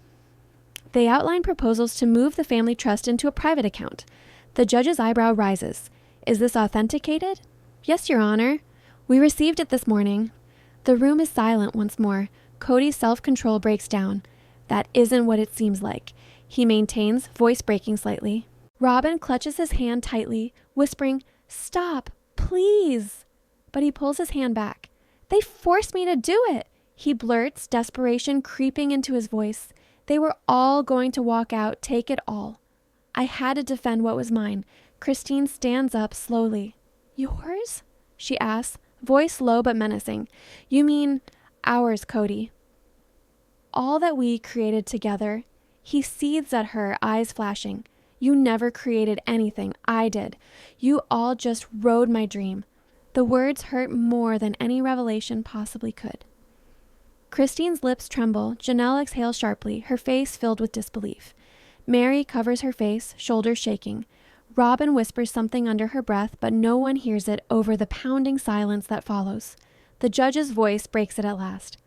They outline proposals to move the family trust into a private account. The judge's eyebrow rises. Is this authenticated? Yes, Your Honor. We received it this morning. The room is silent once more. Kody's self-control breaks down. That isn't what it seems like, he maintains, voice breaking slightly. Robyn clutches his hand tightly, whispering, Stop, please. But he pulls his hand back. They forced me to do it, he blurts, desperation creeping into his voice. They were all going to walk out, take it all. I had to defend what was mine. Christine stands up slowly. Yours? She asks, voice low but menacing. You mean ours, Kody. All that we created together. He seethes at her, eyes flashing. You never created anything. I did. You all just rode my dream. The words hurt more than any revelation possibly could. Christine's lips tremble. Janelle exhales sharply, her face filled with disbelief. Meri covers her face, shoulders shaking. Robyn whispers something under her breath, but no one hears it over the pounding silence that follows. The judge's voice breaks it at last.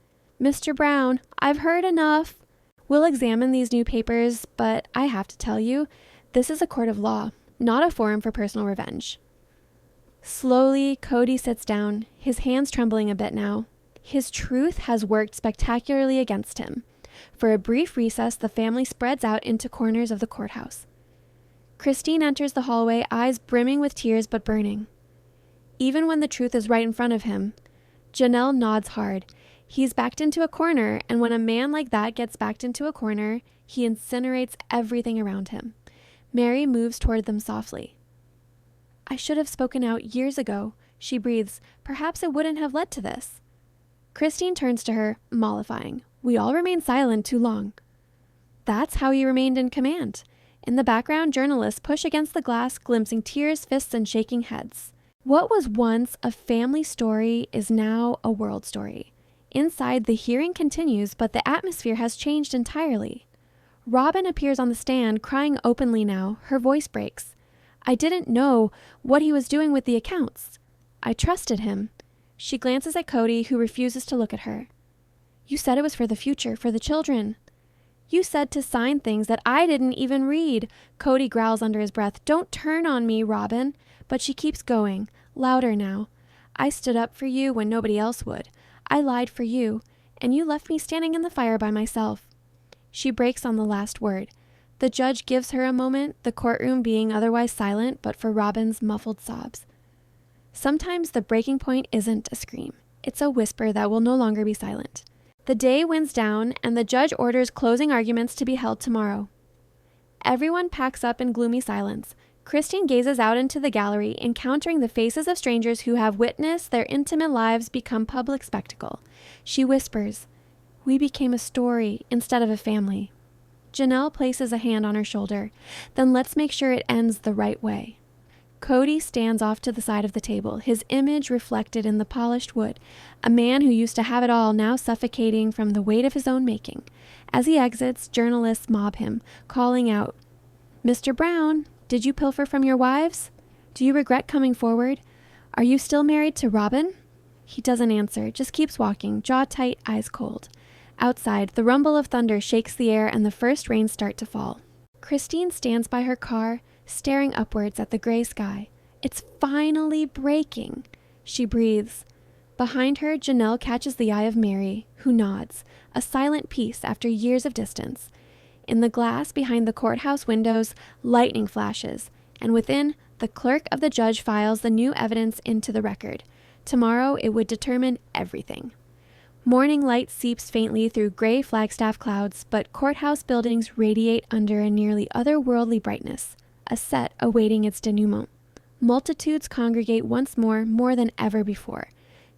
Mr. Brown, I've heard enough. We'll examine these new papers, but I have to tell you, this is a court of law, not a forum for personal revenge. Slowly, Kody sits down, his hands trembling a bit now. His truth has worked spectacularly against him. For a brief recess, the family spreads out into corners of the courthouse. Christine enters the hallway, eyes brimming with tears but burning. Even when the truth is right in front of him, Janelle nods hard. He's backed into a corner, and when a man like that gets backed into a corner, He incinerates everything around him. Meri moves toward them softly. I should have spoken out years ago, she breathes. Perhaps it wouldn't have led to this. Christine turns to her, mollifying. We all remained silent too long. That's how you remained in command. In the background, journalists push against the glass, glimpsing tears, fists, and shaking heads. What was once a family story is now a world story. Inside, the hearing continues, but the atmosphere has changed entirely. Robyn appears on the stand, crying openly now. Her voice breaks. I didn't know what he was doing with the accounts. I trusted him. She glances at Kody, who refuses to look at her. You said it was for the future, for the children. You said to sign things that I didn't even read. Kody growls under his breath. Don't turn on me, Robyn. But she keeps going, louder now. I stood up for you when nobody else would. I lied for you, and you left me standing in the fire by myself. She breaks on the last word. The judge gives her a moment, the courtroom being otherwise silent but for Robyn's muffled sobs. Sometimes the breaking point isn't a scream. It's a whisper that will no longer be silent. The day winds down, and the judge orders closing arguments to be held tomorrow. Everyone packs up in gloomy silence. Christine gazes out into the gallery, encountering the faces of strangers who have witnessed their intimate lives become public spectacle. She whispers, We became a story instead of a family. Janelle places a hand on her shoulder. Then let's make sure it ends the right way. Kody stands off to the side of the table, his image reflected in the polished wood, a man who used to have it all now suffocating from the weight of his own making. As he exits, journalists mob him, calling out, Mr. Brown, did you pilfer from your wives? Do you regret coming forward? Are you still married to Robyn? He doesn't answer, just keeps walking, jaw tight, eyes cold. Outside, the rumble of thunder shakes the air and the first rains start to fall. Christine stands by her car, staring upwards at the gray sky. It's finally breaking. She breathes. Behind her, Janelle catches the eye of Meri, who nods, a silent peace after years of distance. In the glass behind the courthouse windows, lightning flashes, and within, the clerk of the judge files the new evidence into the record. Tomorrow, it would determine everything. Morning light seeps faintly through gray Flagstaff clouds, but courthouse buildings radiate under a nearly otherworldly brightness, a set awaiting its denouement. Multitudes congregate once more than ever before.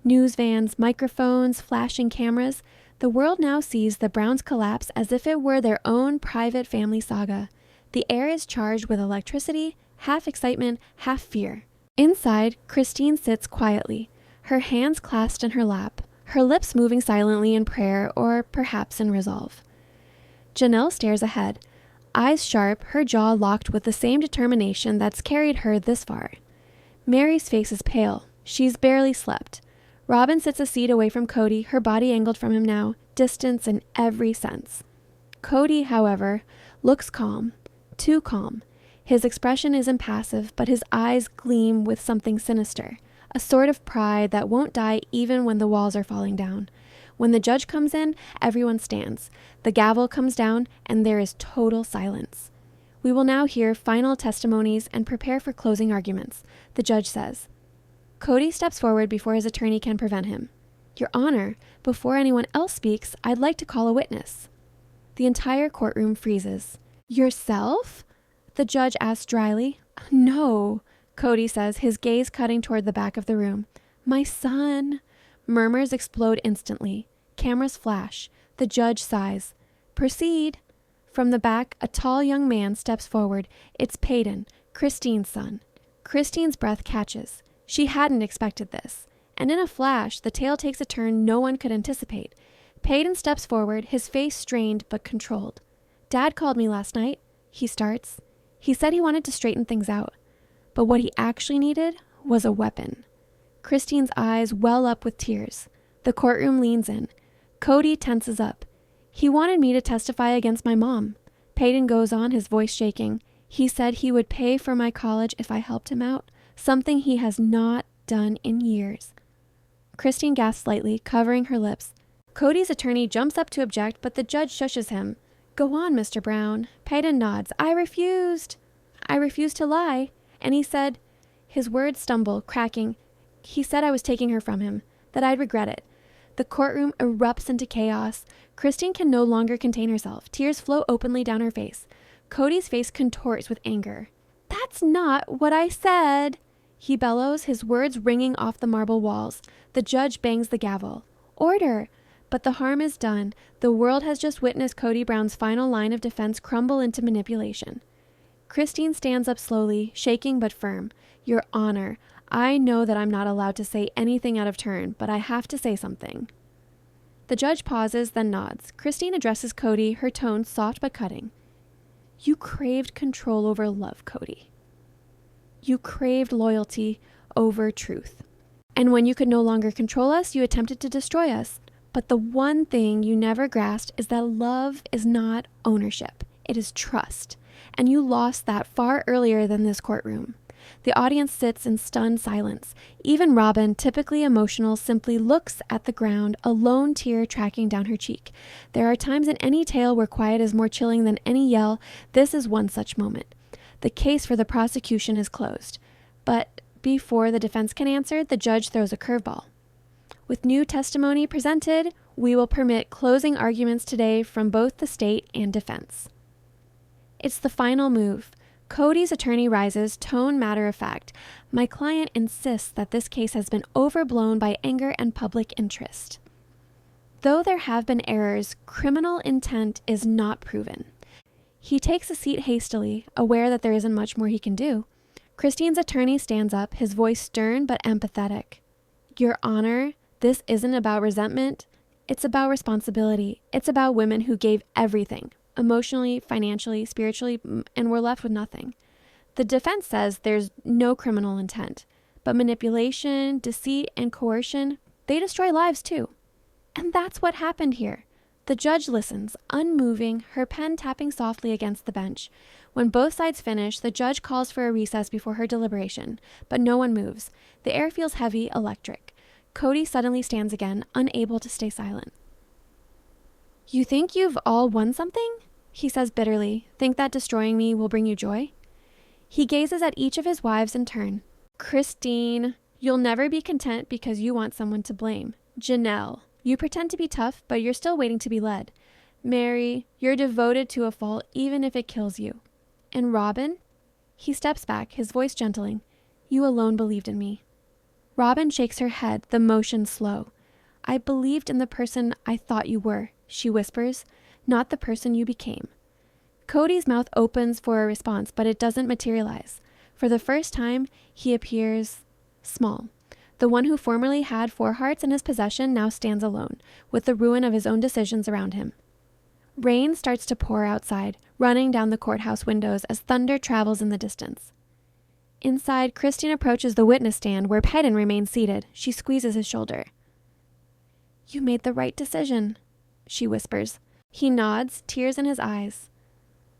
News vans, microphones, flashing cameras. The world now sees the Browns collapse as if it were their own private family saga. The air is charged with electricity, half excitement, half fear. Inside, Christine sits quietly, her hands clasped in her lap, her lips moving silently in prayer or perhaps in resolve. Janelle stares ahead, eyes sharp, her jaw locked with the same determination that's carried her this far. Meri's face is pale. She's barely slept. Robyn sits a seat away from Kody, her body angled from him now, distance in every sense. Kody, however, looks calm, too calm. His expression is impassive, but his eyes gleam with something sinister, a sort of pride that won't die even when the walls are falling down. When the judge comes in, everyone stands. The gavel comes down, and there is total silence. We will now hear final testimonies and prepare for closing arguments. The judge says. Kody steps forward before his attorney can prevent him. Your Honor, before anyone else speaks, I'd like to call a witness. The entire courtroom freezes. Yourself? The judge asks dryly. No, Kody says, his gaze cutting toward the back of the room. My son. Murmurs explode instantly. Cameras flash. The judge sighs. Proceed. From the back, a tall young man steps forward. It's Peyton, Christine's son. Christine's breath catches. She hadn't expected this. And in a flash, the tale takes a turn no one could anticipate. Peyton steps forward, his face strained but controlled. Dad called me last night, he starts. He said he wanted to straighten things out. But what he actually needed was a weapon. Christine's eyes well up with tears. The courtroom leans in. Kody tenses up. He wanted me to testify against my mom. Peyton goes on, his voice shaking. He said he would pay for my college if I helped him out, something he has not done in years. Christine gasps slightly, covering her lips. Cody's attorney jumps up to object, but the judge shushes him. Go on, Mr. Brown. Peyton nods. I refused to lie. And he said, his words stumble, cracking. He said I was taking her from him, that I'd regret it. The courtroom erupts into chaos. Christine can no longer contain herself. Tears flow openly down her face. Kody's face contorts with anger. "That's not what I said," he bellows, his words ringing off the marble walls. The judge bangs the gavel. "Order!" But the harm is done. The world has just witnessed Kody Brown's final line of defense crumble into manipulation. Christine stands up slowly, shaking but firm. "Your Honor, I know that I'm not allowed to say anything out of turn, but I have to say something." The judge pauses, then nods. Christine addresses Kody, her tone soft but cutting. "You craved control over love, Kody. You craved loyalty over truth. And when you could no longer control us, you attempted to destroy us. But the one thing you never grasped is that love is not ownership. It is trust. And you lost that far earlier than this courtroom." The audience sits in stunned silence. Even Robyn, typically emotional, simply looks at the ground, a lone tear tracking down her cheek. There are times in any tale where quiet is more chilling than any yell. This is one such moment. The case for the prosecution is closed. But before the defense can answer, the judge throws a curveball. "With new testimony presented, we will permit closing arguments today from both the state and defense." It's the final move. Kody's attorney rises, tone matter of fact. "My client insists that this case has been overblown by anger and public interest. Though there have been errors, criminal intent is not proven." He takes a seat hastily, aware that there isn't much more he can do. Christine's attorney stands up, his voice stern but empathetic. "Your Honor, this isn't about resentment. It's about responsibility. It's about women who gave everything. Emotionally, financially, spiritually, and we're left with nothing. The defense says there's no criminal intent, but manipulation, deceit, and coercion, they destroy lives too. And that's what happened here." The judge listens, unmoving, her pen tapping softly against the bench. When both sides finish, the judge calls for a recess before her deliberation, but no one moves. The air feels heavy, electric. Kody suddenly stands again, unable to stay silent. "You think you've all won something?" he says bitterly. "Think that destroying me will bring you joy?" He gazes at each of his wives in turn. "Christine, you'll never be content because you want someone to blame. Janelle, you pretend to be tough, but you're still waiting to be led. Meri, you're devoted to a fault even if it kills you. And Robyn?" He steps back, his voice gentling. "You alone believed in me." Robyn shakes her head, the motion slow. "I believed in the person I thought you were," she whispers, "not the person you became." Kody's mouth opens for a response, but it doesn't materialize. For the first time, he appears small. The one who formerly had 4 hearts in his possession now stands alone, with the ruin of his own decisions around him. Rain starts to pour outside, running down the courthouse windows as thunder travels in the distance. Inside, Christine approaches the witness stand where Pedden remains seated. She squeezes his shoulder. "You made the right decision," she whispers. He nods, tears in his eyes.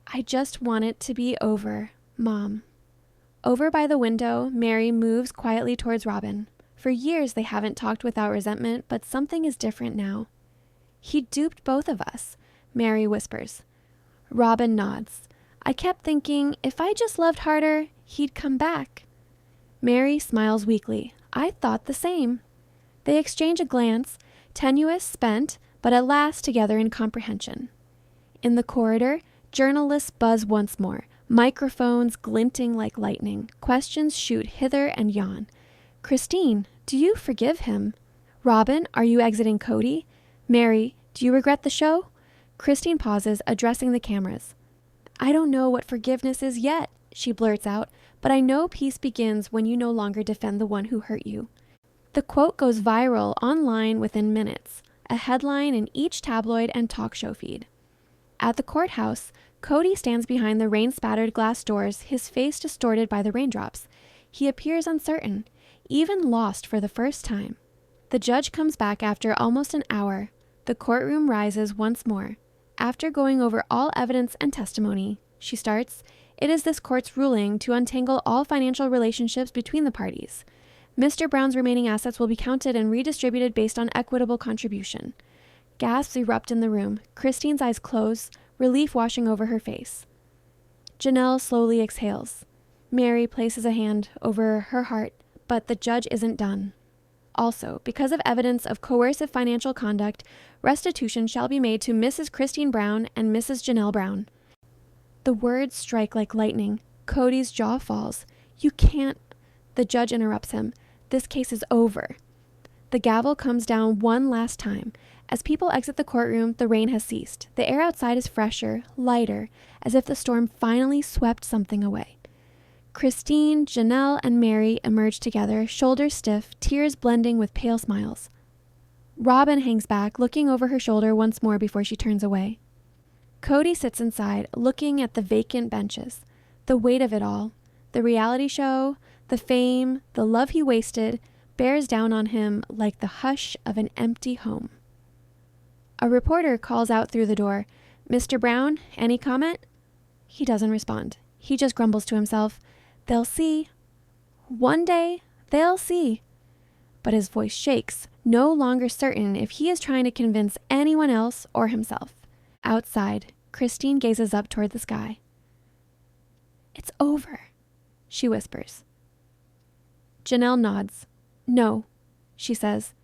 "I just want it to be over, Mom." Over by the window, Meri moves quietly towards Robyn. For years they haven't talked without resentment, but something is different now. "He duped both of us," Meri whispers. Robyn nods. "I kept thinking, if I just loved harder, he'd come back." Meri smiles weakly. "I thought the same." They exchange a glance, tenuous, spent, but at last together in comprehension. In the corridor, journalists buzz once more, microphones glinting like lightning. Questions shoot hither and yon. "Christine, do you forgive him?" "Robyn, are you exiting Kody?" "Meri, do you regret the show?" Christine pauses, addressing the cameras. "I don't know what forgiveness is yet," she blurts out, "but I know peace begins when you no longer defend the one who hurt you." The quote goes viral online within minutes, a headline in each tabloid and talk show feed. At the courthouse, Kody stands behind the rain-spattered glass doors, his face distorted by the raindrops. He appears uncertain, even lost for the first time. The judge comes back after almost an hour. The courtroom rises once more. After going over all evidence and testimony, she starts, "It is this court's ruling to untangle all financial relationships between the parties. Mr. Brown's remaining assets will be counted and redistributed based on equitable contribution." Gasps erupt in the room. Christine's eyes close, relief washing over her face. Janelle slowly exhales. Meri places a hand over her heart, but the judge isn't done. Also, because of evidence of coercive financial conduct, restitution shall be made to Mrs. Christine Brown and Mrs. Janelle Brown. The words strike like lightning. Kody's jaw falls. You can't. The judge interrupts him. This case is over. The gavel comes down one last time. As people exit the courtroom, the rain has ceased. The air outside is fresher, lighter, as if the storm finally swept something away. Christine, Janelle, and Meri emerge together, shoulders stiff, tears blending with pale smiles. Robyn hangs back, looking over her shoulder once more before she turns away. Kody sits inside, looking at the vacant benches. The weight of it all, the reality show, the fame, the love he wasted, bears down on him like the hush of an empty home. A reporter calls out through the door, "Mr. Brown, any comment?" He doesn't respond. He just grumbles to himself, "They'll see. One day, they'll see." But his voice shakes, no longer certain if he is trying to convince anyone else or himself. Outside, Christine gazes up toward the sky. "It's over," she whispers. Janelle nods. "No," she says.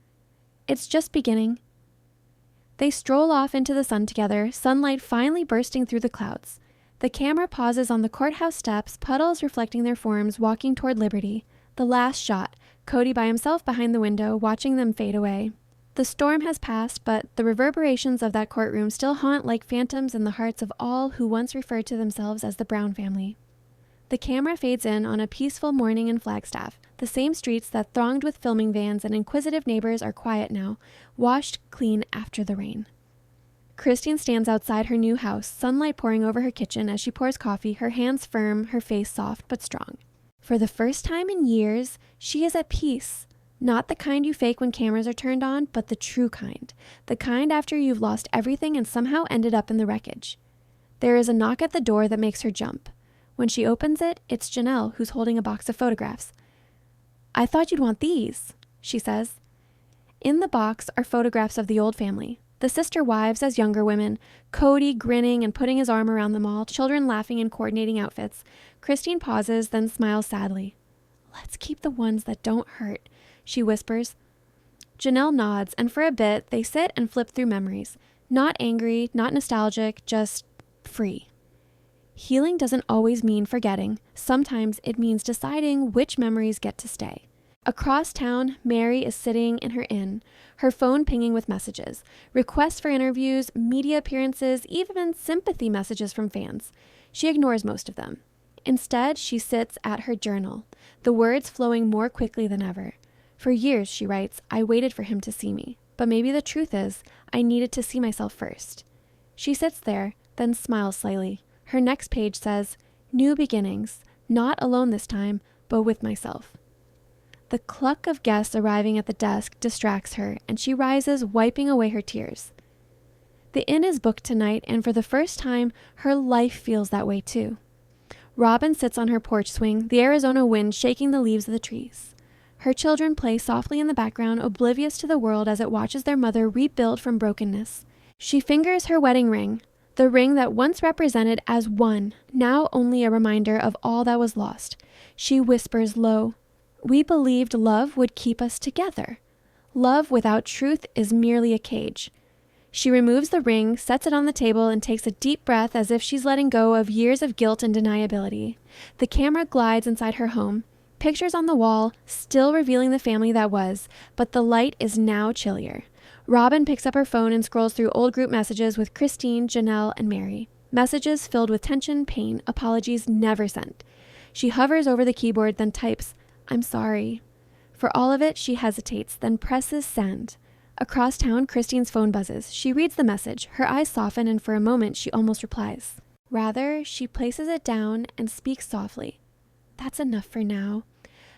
"It's just beginning." They stroll off into the sun together, sunlight finally bursting through the clouds. The camera pauses on the courthouse steps, puddles reflecting their forms, walking toward liberty. The last shot, Kody by himself behind the window, watching them fade away. The storm has passed, but the reverberations of that courtroom still haunt like phantoms in the hearts of all who once referred to themselves as the Brown family. The camera fades in on a peaceful morning in Flagstaff. The same streets that thronged with filming vans and inquisitive neighbors are quiet now, washed clean after the rain. Christine stands outside her new house, sunlight pouring over her kitchen as she pours coffee, her hands firm, her face soft but strong. For the first time in years, she is at peace. Not the kind you fake when cameras are turned on, but the true kind. The kind after you've lost everything and somehow ended up in the wreckage. There is a knock at the door that makes her jump. When she opens it, it's Janelle, who's holding a box of photographs. "I thought you'd want these," she says. In the box are photographs of the old family, the sister wives as younger women, Kody grinning and putting his arm around them all, children laughing in coordinating outfits. Christine pauses, then smiles sadly. "Let's keep the ones that don't hurt," she whispers. Janelle nods, and for a bit, they sit and flip through memories. Not angry, not nostalgic, just free. Healing doesn't always mean forgetting. Sometimes it means deciding which memories get to stay. Across town, Meri is sitting in her inn, her phone pinging with messages, requests for interviews, media appearances, even sympathy messages from fans. She ignores most of them. Instead, she sits at her journal, the words flowing more quickly than ever. "For years," she writes, "I waited for him to see me. But maybe the truth is, I needed to see myself first." She sits there, then smiles slightly. Her next page says, "New beginnings, not alone this time, but with myself." The cluck of guests arriving at the desk distracts her, and she rises, wiping away her tears. The inn is booked tonight, and for the first time, her life feels that way too. Robyn sits on her porch swing, the Arizona wind shaking the leaves of the trees. Her children play softly in the background, oblivious to the world as it watches their mother rebuild from brokenness. She fingers her wedding ring, the ring that once represented as one, now only a reminder of all that was lost. She whispers low, "We believed love would keep us together. Love without truth is merely a cage." She removes the ring, sets it on the table, and takes a deep breath as if she's letting go of years of guilt and deniability. The camera glides inside her home. Pictures on the wall, still revealing the family that was, but the light is now chillier. Robyn picks up her phone and scrolls through old group messages with Christine, Janelle, and Meri. Messages filled with tension, pain, apologies never sent. She hovers over the keyboard, then types, "I'm sorry." For all of it, she hesitates, then presses send. Across town, Christine's phone buzzes. She reads the message. Her eyes soften, and for a moment, she almost replies. Rather, she places it down and speaks softly. "That's enough for now."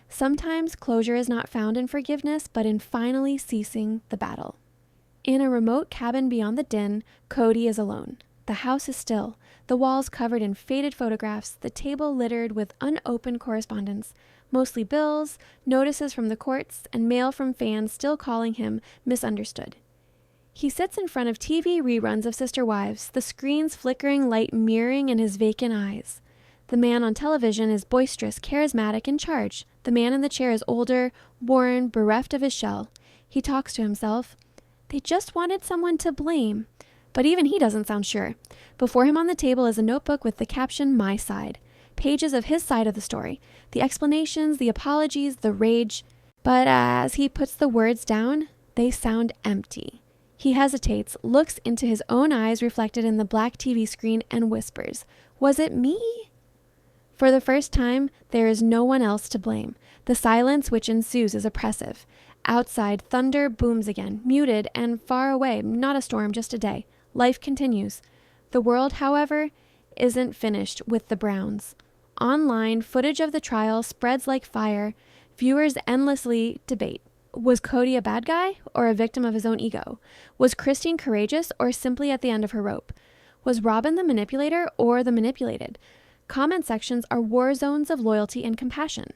Sometimes closure is not found in forgiveness, but in finally ceasing the battle. In a remote cabin beyond the din, Kody is alone. The house is still, the walls covered in faded photographs, the table littered with unopened correspondence, mostly bills, notices from the courts, and mail from fans still calling him misunderstood. He sits in front of TV reruns of Sister Wives, the screen's flickering light mirroring in his vacant eyes. The man on television is boisterous, charismatic, in charge. The man in the chair is older, worn, bereft of his shell. He talks to himself. They just wanted someone to blame. But even he doesn't sound sure. Before him on the table is a notebook with the caption, "My Side." Pages of his side of the story. The explanations, the apologies, the rage. But as he puts the words down, they sound empty. He hesitates, looks into his own eyes reflected in the black TV screen, and whispers, "Was it me?" For the first time, there is no one else to blame. The silence which ensues is oppressive. Outside, thunder booms again, muted and far away. Not a storm, just a day. Life continues. The world, however, isn't finished with the Browns. Online, footage of the trial spreads like fire. Viewers endlessly debate. Was Kody a bad guy or a victim of his own ego? Was Christine courageous or simply at the end of her rope? Was Robyn the manipulator or the manipulated? Comment sections are war zones of loyalty and compassion.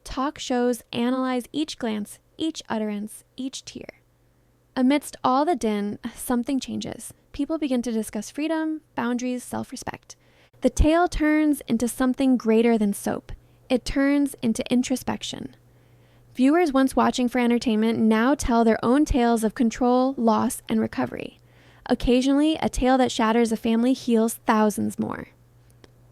Talk shows analyze each glance, each utterance, each tear. Amidst all the din, something changes. People begin to discuss freedom, boundaries, self-respect. The tale turns into something greater than soap. It turns into introspection. Viewers once watching for entertainment now tell their own tales of control, loss, and recovery. Occasionally, a tale that shatters a family heals thousands more.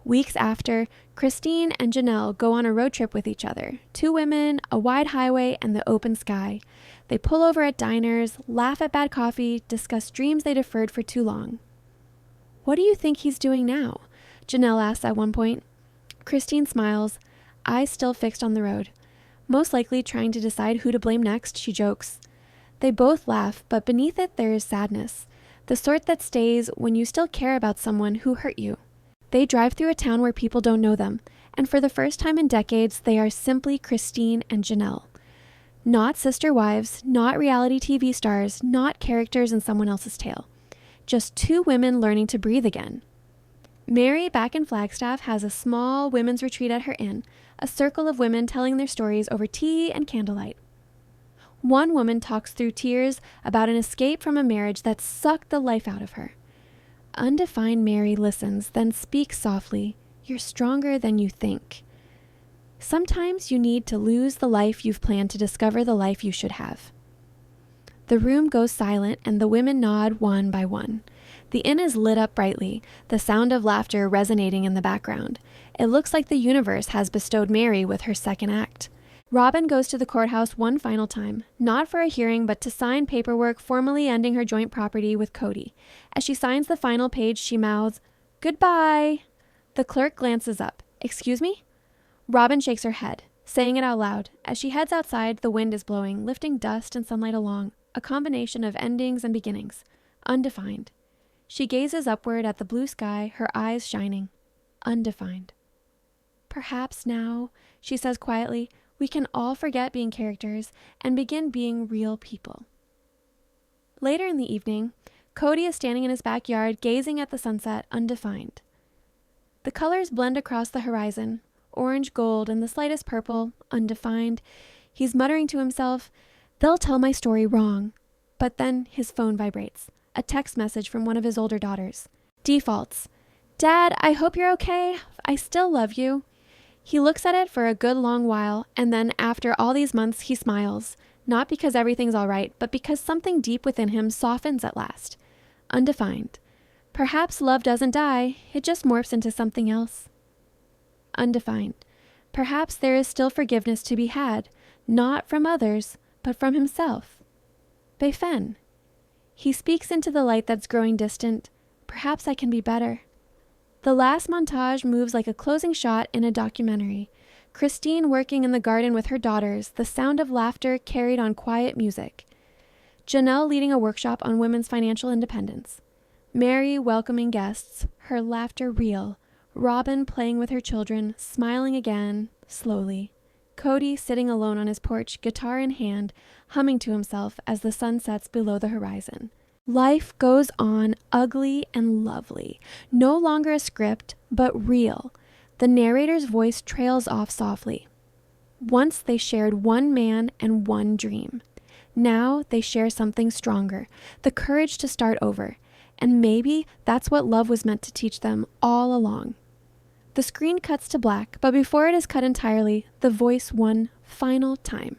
Weeks after, Christine and Janelle go on a road trip with each other. 2 women, a wide highway, and the open sky. They pull over at diners, laugh at bad coffee, discuss dreams they deferred for too long. "What do you think he's doing now?" Janelle asks at one point. Christine smiles, eyes still fixed on the road. Most likely trying to decide who to blame next, she jokes. They both laugh, but beneath it there is sadness. The sort that stays when you still care about someone who hurt you. They drive through a town where people don't know them, and for the first time in decades, they are simply Christine and Janelle. Not sister wives, not reality TV stars, not characters in someone else's tale. Just 2 women learning to breathe again. Meri, back in Flagstaff, has a small women's retreat at her inn, a circle of women telling their stories over tea and candlelight. One woman talks through tears about an escape from a marriage that sucked the life out of her. Undefined Meri listens, then speaks softly, "You're stronger than you think." Sometimes you need to lose the life you've planned to discover the life you should have. The room goes silent and the women nod one by one. The inn is lit up brightly, the sound of laughter resonating in the background. It looks like the universe has bestowed Meri with her second act. Robyn goes to the courthouse one final time, not for a hearing, but to sign paperwork formally ending her joint property with Kody. As she signs the final page, she mouths, "Goodbye." The clerk glances up. "Excuse me?" Robyn shakes her head, saying it out loud. As she heads outside, the wind is blowing, lifting dust and sunlight along, a combination of endings and beginnings, undefined. She gazes upward at the blue sky, her eyes shining, undefined. "Perhaps now," she says quietly, "we can all forget being characters and begin being real people." Later in the evening, Kody is standing in his backyard, gazing at the sunset, undefined. The colors blend across the horizon, orange, gold, and the slightest purple, undefined. He's muttering to himself, "They'll tell my story wrong." But then his phone vibrates, a text message from one of his older daughters. Defaults. "Dad, I hope you're okay. I still love you." He looks at it for a good long while, and then after all these months, he smiles, not because everything's all right, but because something deep within him softens at last. Undefined. Perhaps love doesn't die, it just morphs into something else. Undefined. Perhaps there is still forgiveness to be had, not from others, but from himself. Befen. He speaks into the light that's growing distant. Perhaps I can be better. The last montage moves like a closing shot in a documentary. Christine working in the garden with her daughters, the sound of laughter carried on quiet music. Janelle leading a workshop on women's financial independence. Meri welcoming guests, her laughter real. Robyn playing with her children, smiling again, slowly. Kody sitting alone on his porch, guitar in hand, humming to himself as the sun sets below the horizon. Life goes on, ugly and lovely. No longer a script, but real. The narrator's voice trails off softly. Once they shared one man and one dream. Now they share something stronger, the courage to start over. And maybe that's what love was meant to teach them all along. The screen cuts to black, but before it is cut entirely, the voice one final time.